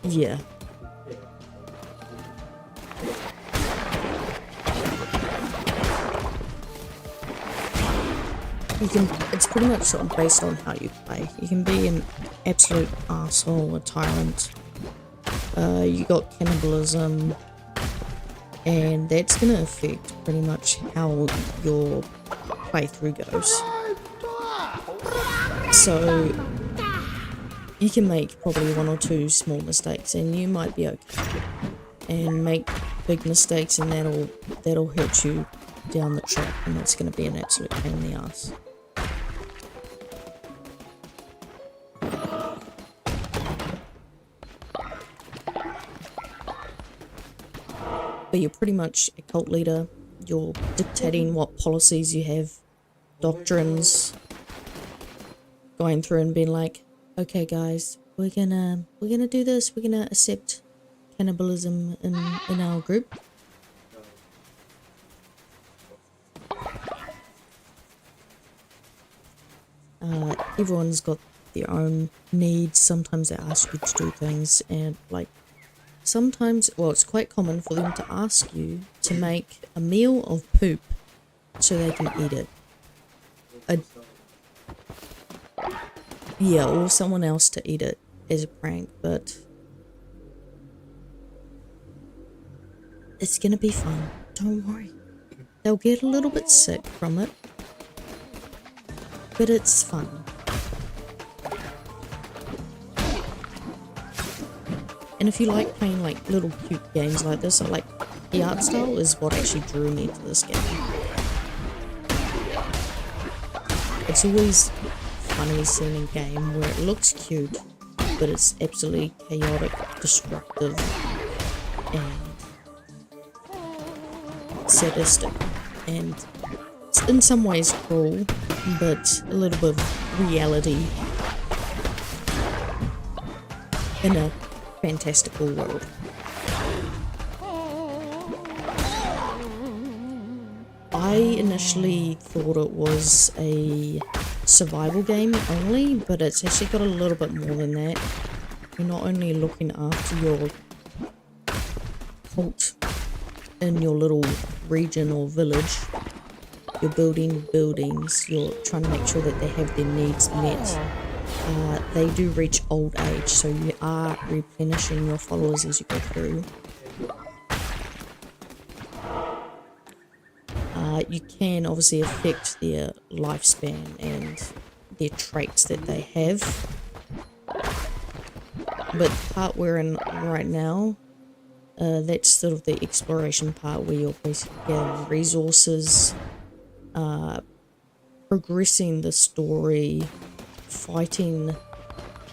S1: Yeah. It's pretty much sort of based on how you play. You can be an absolute arsehole, a tyrant. You got cannibalism. And that's gonna affect pretty much how your playthrough goes. So you can make probably 1 or 2 small mistakes and you might be okay, and make big mistakes and that'll hurt you down the track, and that's going to be an absolute pain in the ass. but you're pretty much a cult leader. You're dictating what policies you have, doctrines, going through and being like, okay guys, we're gonna do this, we're gonna accept cannibalism in our group. Everyone's got their own needs. Sometimes they ask you to do things, and like sometimes, well, it's quite common for them to ask you to make a meal of poop so they can eat it. Yeah, or someone else to eat it as a prank, but it's gonna be fun. Don't worry. They'll get a little bit sick from it, but it's fun. And if you like playing like little cute games like this, like the art style is what actually drew me to this game. It's always funny seeing a game where it looks cute, but it's absolutely chaotic, destructive, and sadistic, and it's in some ways cruel, but a little bit of reality in a fantastical world. I initially thought it was a survival game only, but it's actually got a little bit more than that. You're not only looking after your cult in your little region or village, you're building buildings, you're trying to make sure that they have their needs met. They do reach old age, so you are replenishing your followers as you go through. You can obviously affect their lifespan and their traits that they have. But the part we're in right now, that's sort of the exploration part where you're basically gathering resources, progressing the story, fighting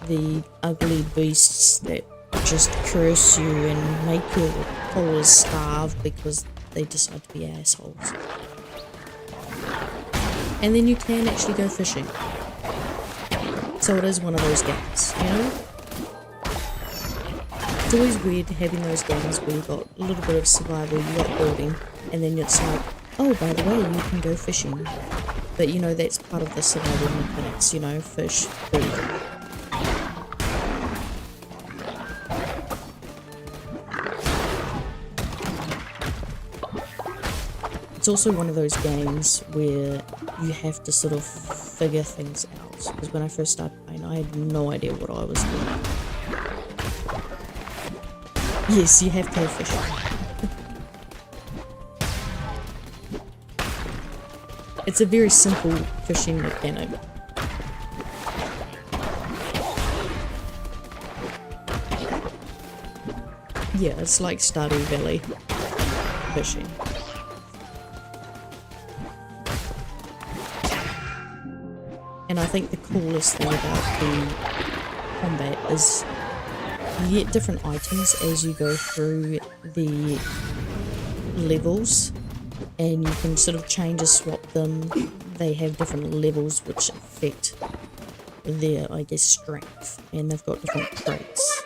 S1: the ugly beasts that just curse you and make your followers starve because they decide to be assholes. And then you can actually go fishing. So it is one of those games, you know? It's always weird having those games where you've got a little bit of survival, you've got building, and then it's like, oh, by the way, you can go fishing. But you know, that's part of the survival mechanics, you know, fish, food. It's also one of those games where you have to sort of figure things out. Because when I first started playing, I had no idea what I was doing. Yes, you have to have fishing. It's a very simple fishing mechanic. Yeah, it's like Stardew Valley fishing. And I think the coolest thing about the combat is you get different items as you go through the levels, and you can sort of change or swap them. They have different levels which affect their, I guess, strength, and they've got different traits.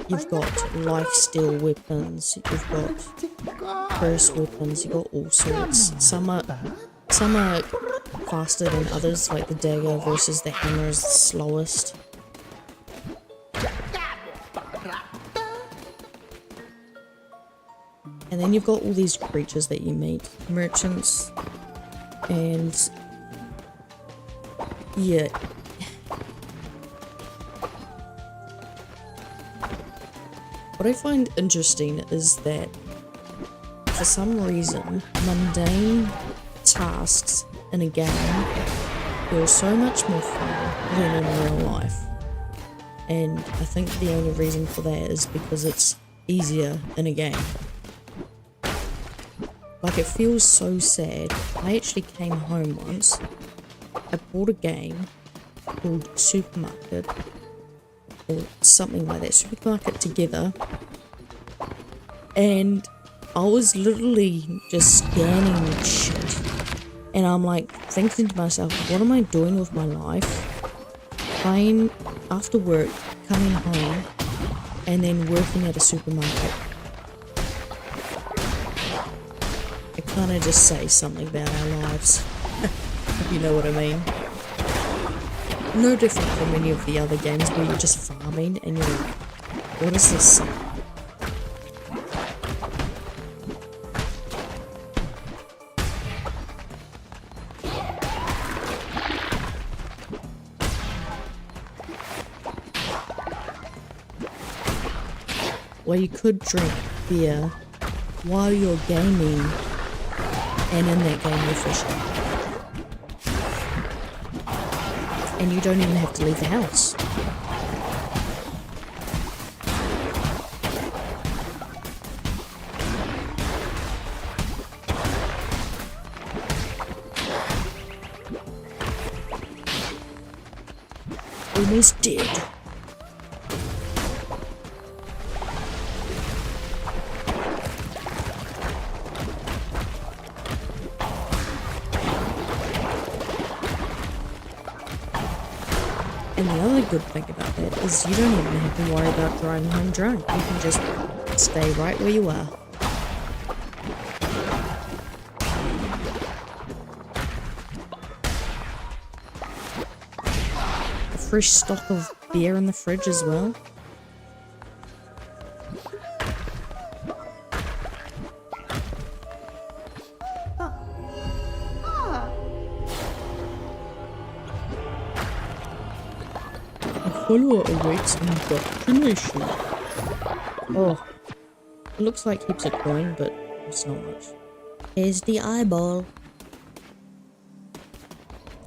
S1: You've got lifesteal weapons, you've got curse weapons, you've got all sorts. Some are faster than others, like the dagger versus the hammer is the slowest. And then you've got all these creatures that you meet, merchants, and yeah. What I find interesting is that for some reason, mundane tasks in a game feel so much more fun than in real life. And I think the only reason for that is because it's easier in a game. Like, it feels so sad. I actually came home once, I bought a game called Supermarket, or something like that, supermarket together, and I was literally just scanning shit, and I'm like thinking to myself, what am I doing with my life? Playing after work, coming home, and then working at a supermarket. It kind of just says something about our lives, if you know what I mean. No different from any of the other games where you're just farming and you're like, what is this? Well, you could drink beer while you're gaming, and in that game you're fishing. And you don't even have to leave the house. Almost dead. And the other good thing about that is you don't even have to worry about driving home drunk. You can just stay right where you are. A fresh stock of beer in the fridge as well. Follower awaits indoctrination. Oh, it looks like heaps of coin, but it's not much. Here's the eyeball.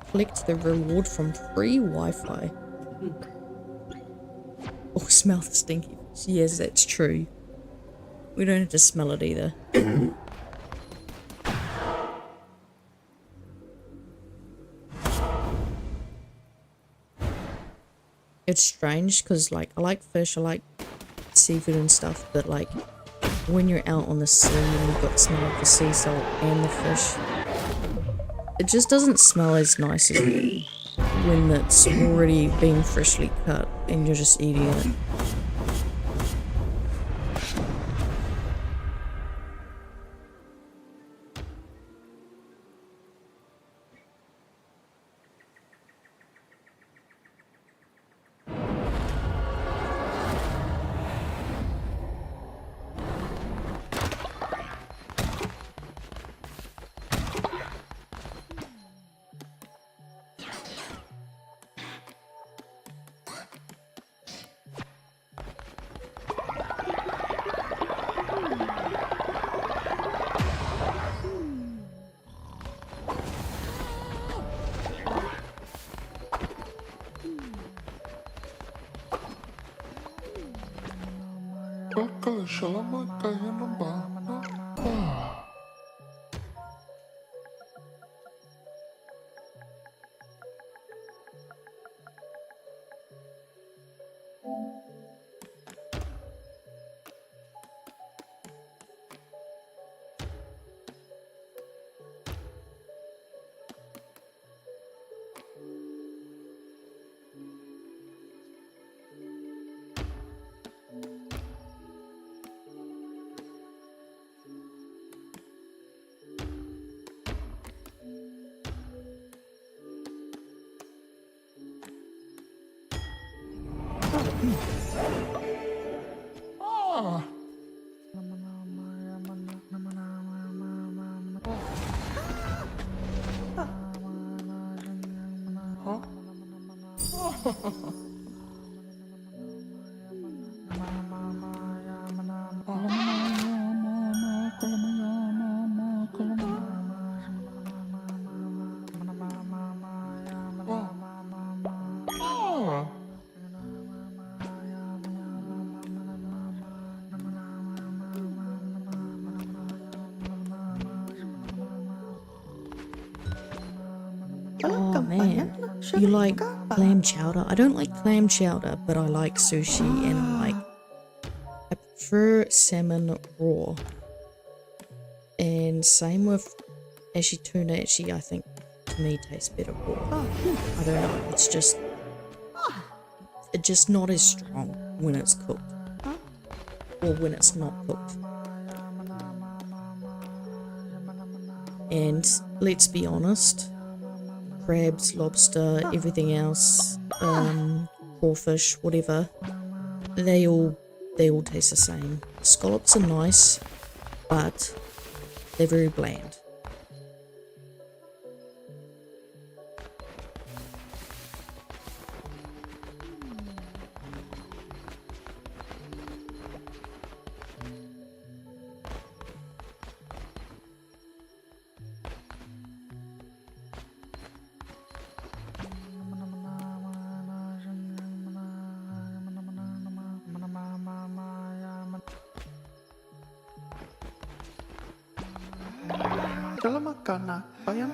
S1: Collect the reward from free Wi-Fi. Oh, smell the stinky fish. Yes, that's true. We don't have to smell it either. It's strange because, like, I like fish, I like seafood and stuff, but, like, when you're out on the sea and you've got the smell of the sea salt and the fish, it just doesn't smell as nice as when it's already been freshly cut and you're just eating it. Oh man, you like clam chowder. I don't like clam chowder, but I like sushi and I prefer salmon raw. And same with actually tuna. Actually, I think to me tastes better raw. I don't know. It's just not as strong when it's cooked, or when it's not cooked. And let's be honest, crabs, lobster, everything else, crawfish, whatever, they all taste the same. Scallops are nice, but they're very bland.
S4: Kalau makan apa yang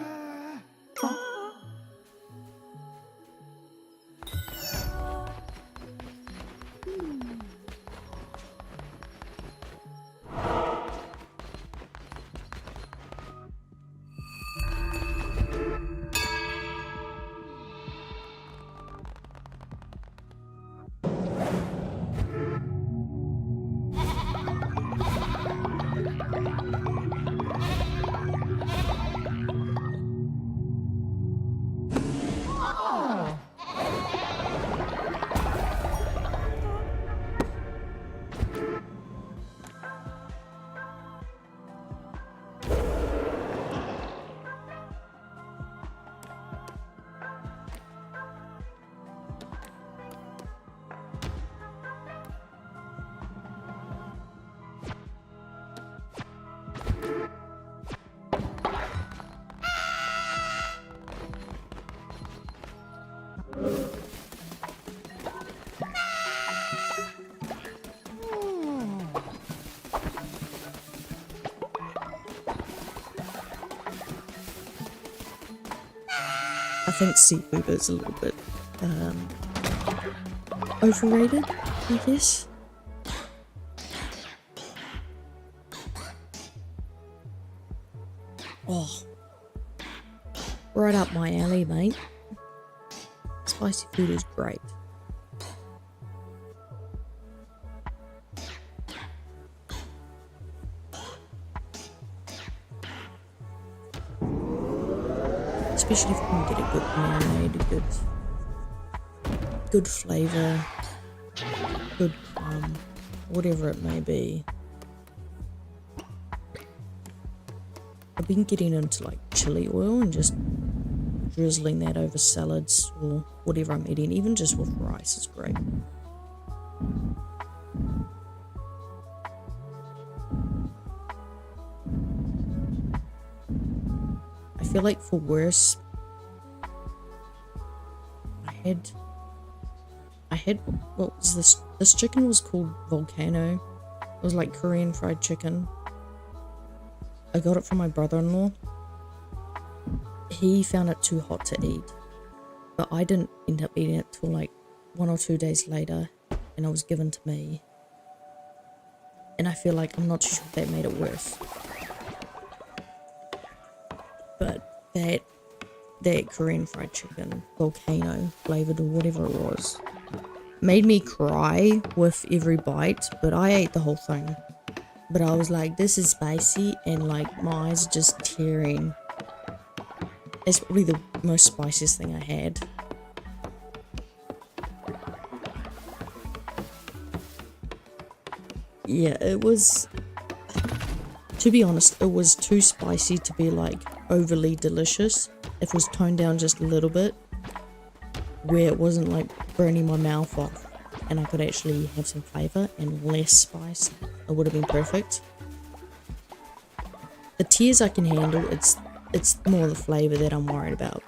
S1: I think seafood is a little bit overrated, I guess. Oh, right up my alley, mate. Spicy food is great. Especially if you can get a good marinade, a good flavour, good crumb, whatever it may be. I've been getting into like chili oil and just drizzling that over salads or whatever I'm eating, even just with rice is great. I feel like for worse, I had what was this? This chicken was called Volcano. It was like Korean fried chicken. I got it from my brother-in-law. He found it too hot to eat, but I didn't end up eating it till like 1 or 2 days later, and it was given to me. And I feel like I'm not sure if that made it worse. But that Korean fried chicken, volcano flavored or whatever it was, made me cry with every bite, but I ate the whole thing. But I was like, this is spicy, and like my eyes just tearing. It's probably the most spiciest thing I had. Yeah, it was, to be honest, it was too spicy to be like overly delicious. If it was toned down just a little bit, where it wasn't like burning my mouth off and I could actually have some flavour and less spice, it would have been perfect. The tears I can handle, it's more the flavour that I'm worried about.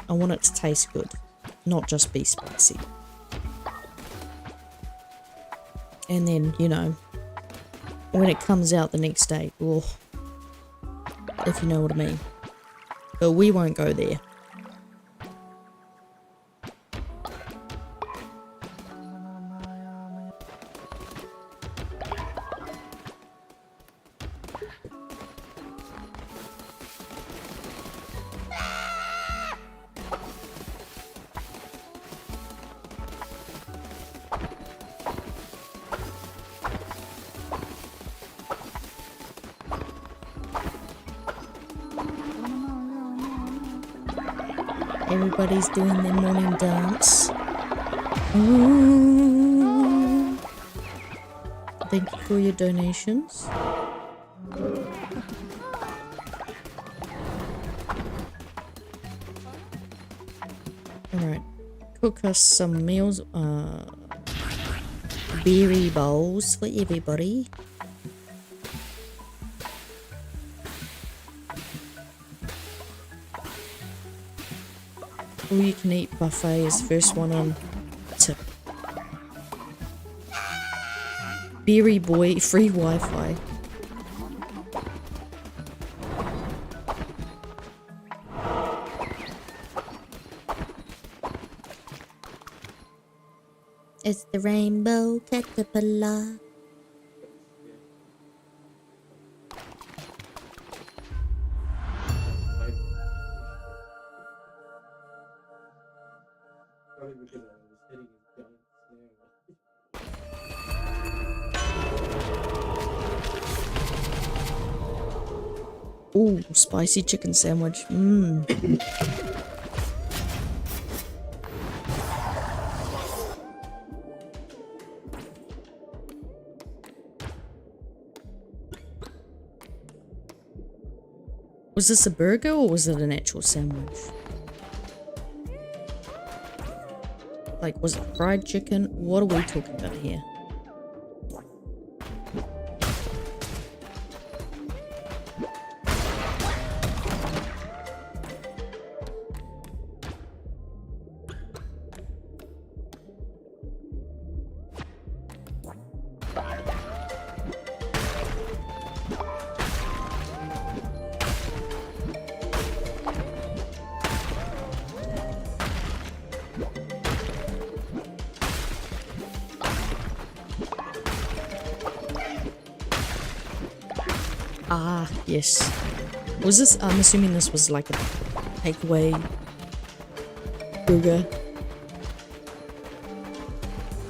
S1: I want it to taste good, not just be spicy. And then, you know, when it comes out the next day, oh, if you know what I mean. But we won't go there. Everybody's doing their morning dance. Ooh. Thank you for your donations. Alright, cook us some meals. Berry bowls for everybody. All you can eat buffet is first one on tip. Berry boy, free Wi-Fi. It's the rainbow caterpillar.
S3: Probably because I was hitting his giant snare.
S1: Ooh, spicy chicken sandwich. Mmm. Was this a burger or was it an actual sandwich? Like, was it fried chicken? What are we talking about here? Ah, yes. Was this, I'm assuming this was like a takeaway burger.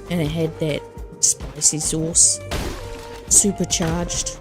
S1: And it had that spicy sauce. Supercharged.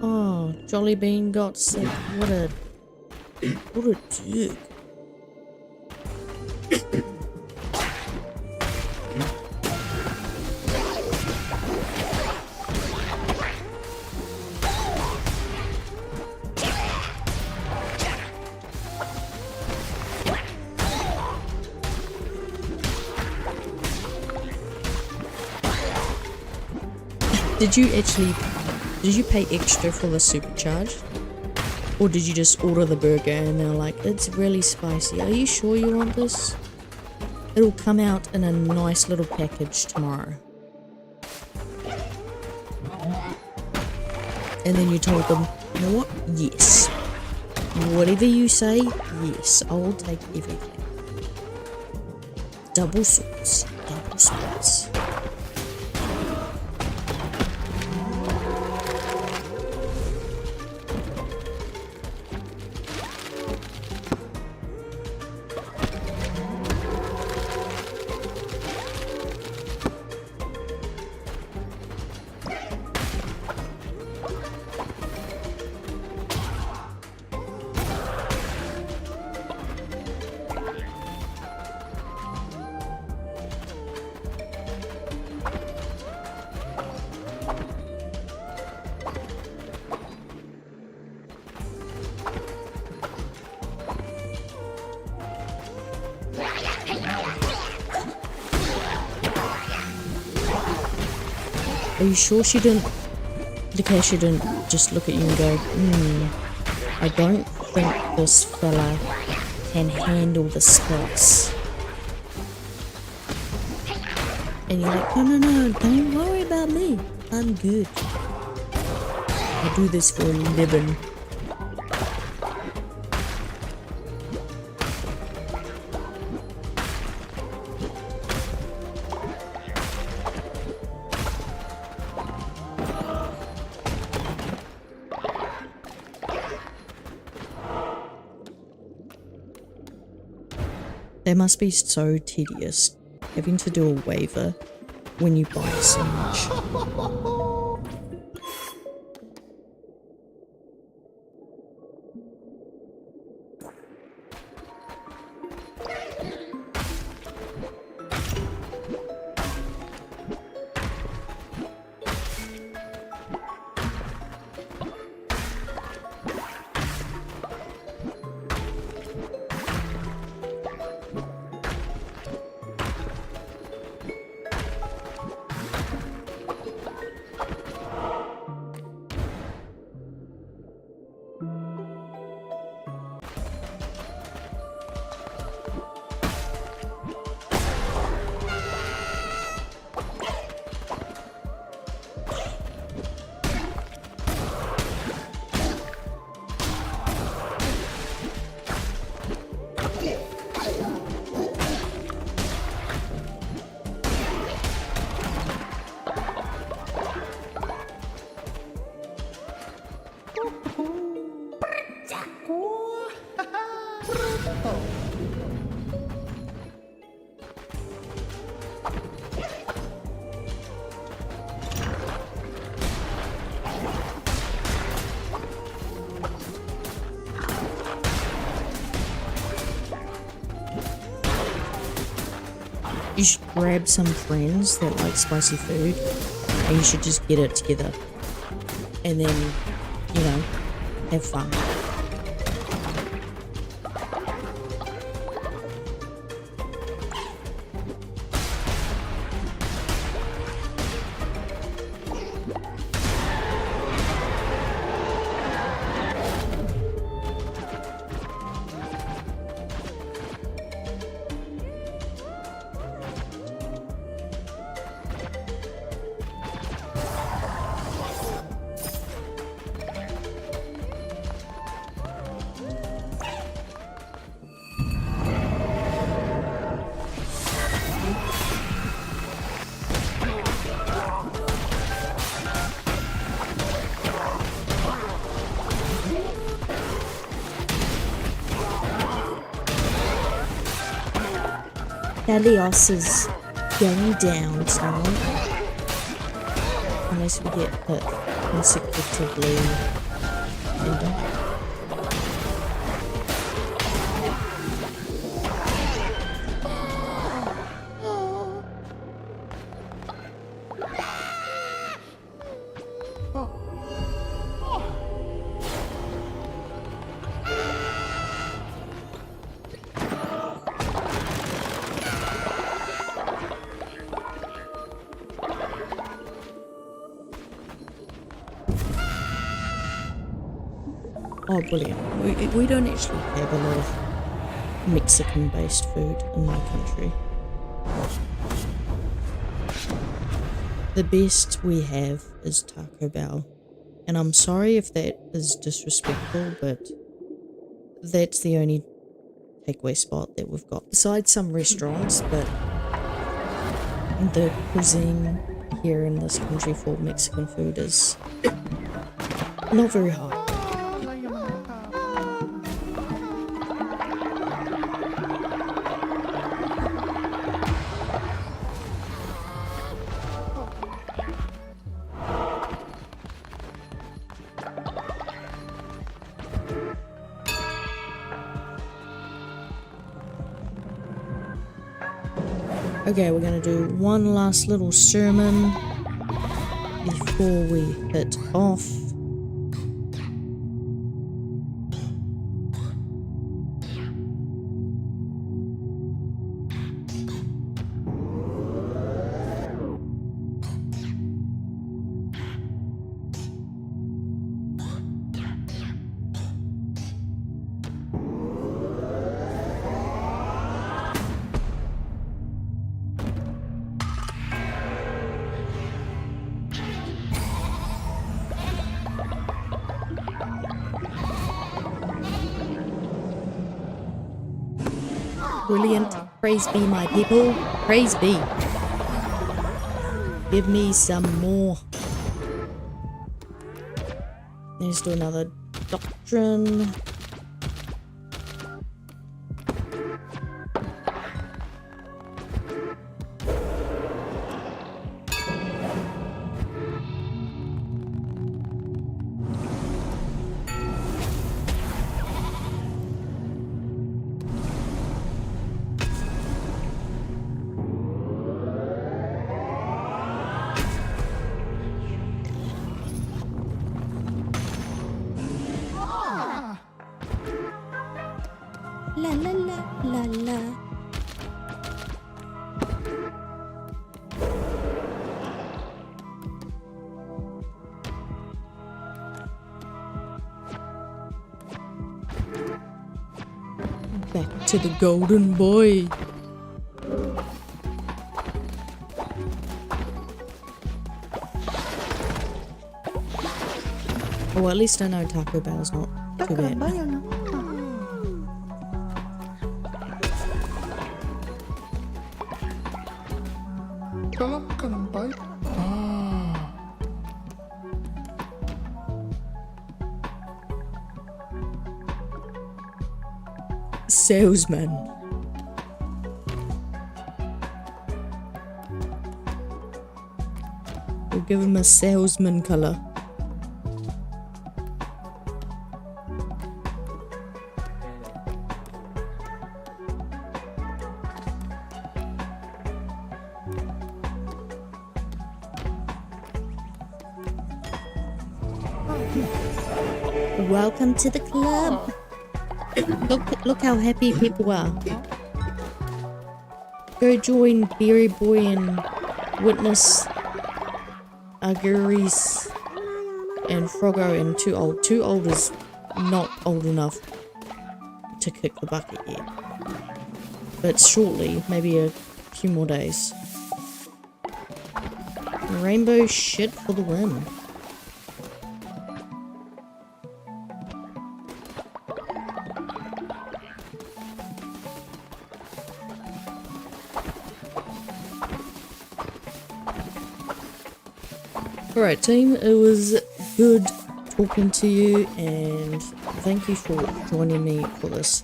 S1: Oh, Jolly Bean got sick. What a dick. Did you pay extra for the supercharged? Or did you just order the burger and they're like, it's really spicy, are you sure you want this? It'll come out in a nice little package tomorrow. And then you told them, you know what? Yes. Whatever you say, yes, I will take everything. Double sauce. Double sauce. Are you sure she didn't, the cashier didn't just look at you and go, I don't think this fella can handle the spice. And you're like, no, don't worry about me. I'm good. I do this for a living. They must be so tedious having to do a waiver when you buy so much. You should grab some friends that like spicy food and you should just get it together and then, you know, have fun. Helios is going down tonight. Unless we get hit consecutively. Oh, brilliant. We don't actually have a lot of Mexican-based food in my country. The best we have is Taco Bell. And I'm sorry if that is disrespectful, but that's the only takeaway spot that we've got. Besides some restaurants, but the cuisine here in this country for Mexican food is not very high. Okay, we're going to do one last little sermon before we hit off. Brilliant. Praise be, my people. Praise be. Give me some more. Let's do another doctrine. La la. Back to the golden boy. Well, at least I know Taco Bell's not too bad.
S4: Dalam kanan baik. Ah.
S1: Salesman. We'll give him a salesman color. Welcome to the club. Look how happy people are. Go join Berry Boy and witness Aguris and Froggo and Too Old. Too Old is not old enough to kick the bucket yet. But shortly, maybe a few more days. Rainbow shit for the win. Alright team, it was good talking to you and thank you for joining me for this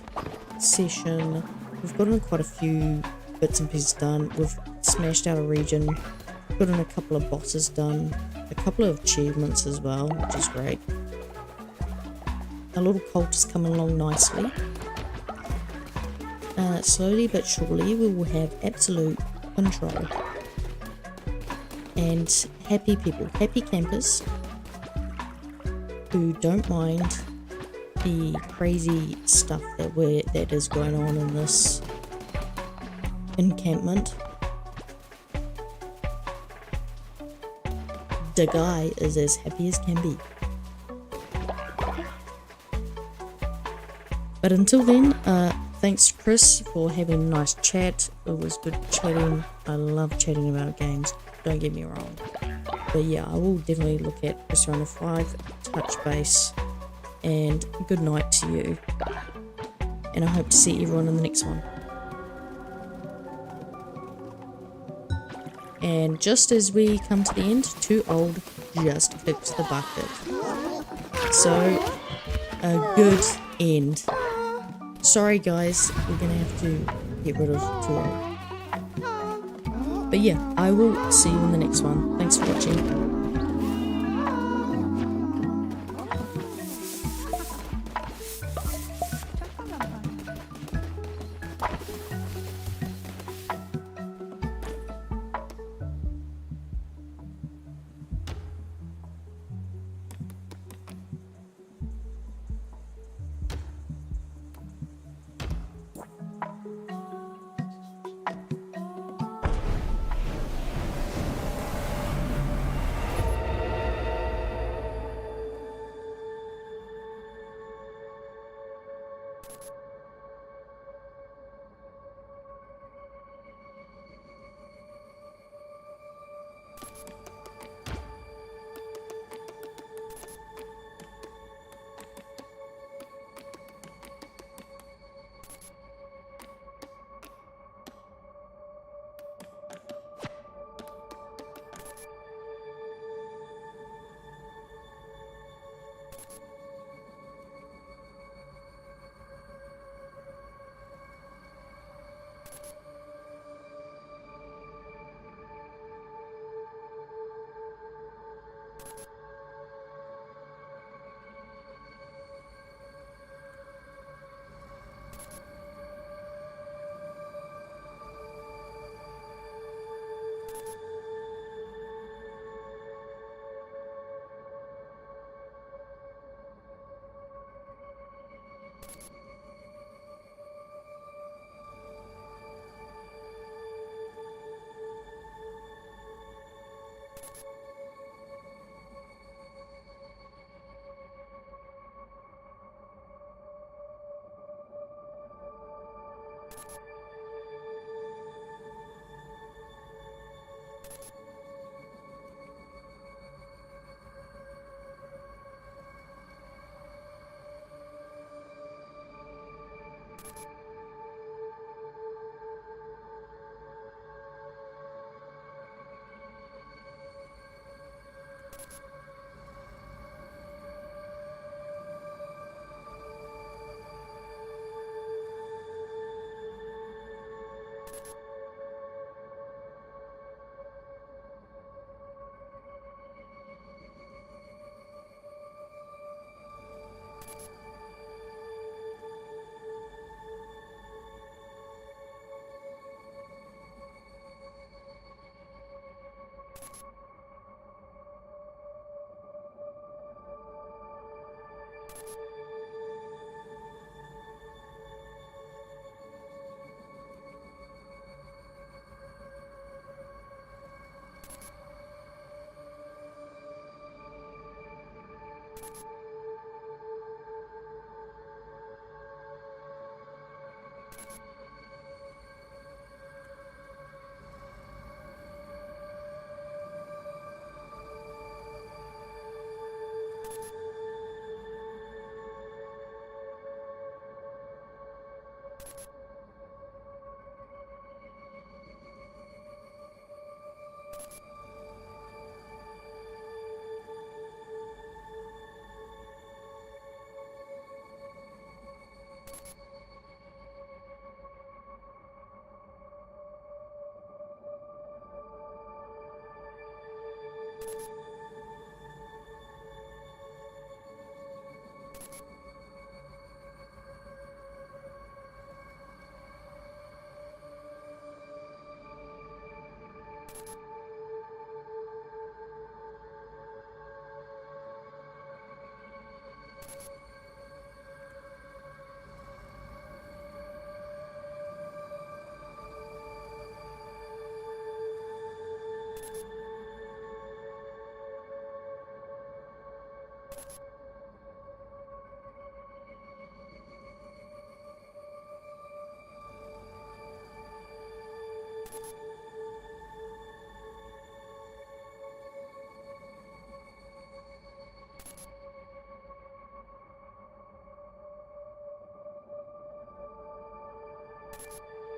S1: session. We've gotten quite a few bits and pieces done. We've smashed out a region, gotten a couple of bosses done, a couple of achievements as well, which is great. Our little cult is coming along nicely. Slowly but surely we will have absolute control. And happy people, happy campers who don't mind the crazy stuff that is going on in this encampment. The guy is as happy as can be. But until then, thanks Chris for having a nice chat. It was good chatting. I love chatting about games. Don't get me wrong. But yeah, I will definitely look at Persona 5, touch base, and good night to you. And I hope to see everyone in the next one. And just as we come to the end, Too Old just kicked the bucket. So, a good end. Sorry guys, we're gonna have to get rid of Too Old. But yeah, I will see you in the next one. Thanks for watching.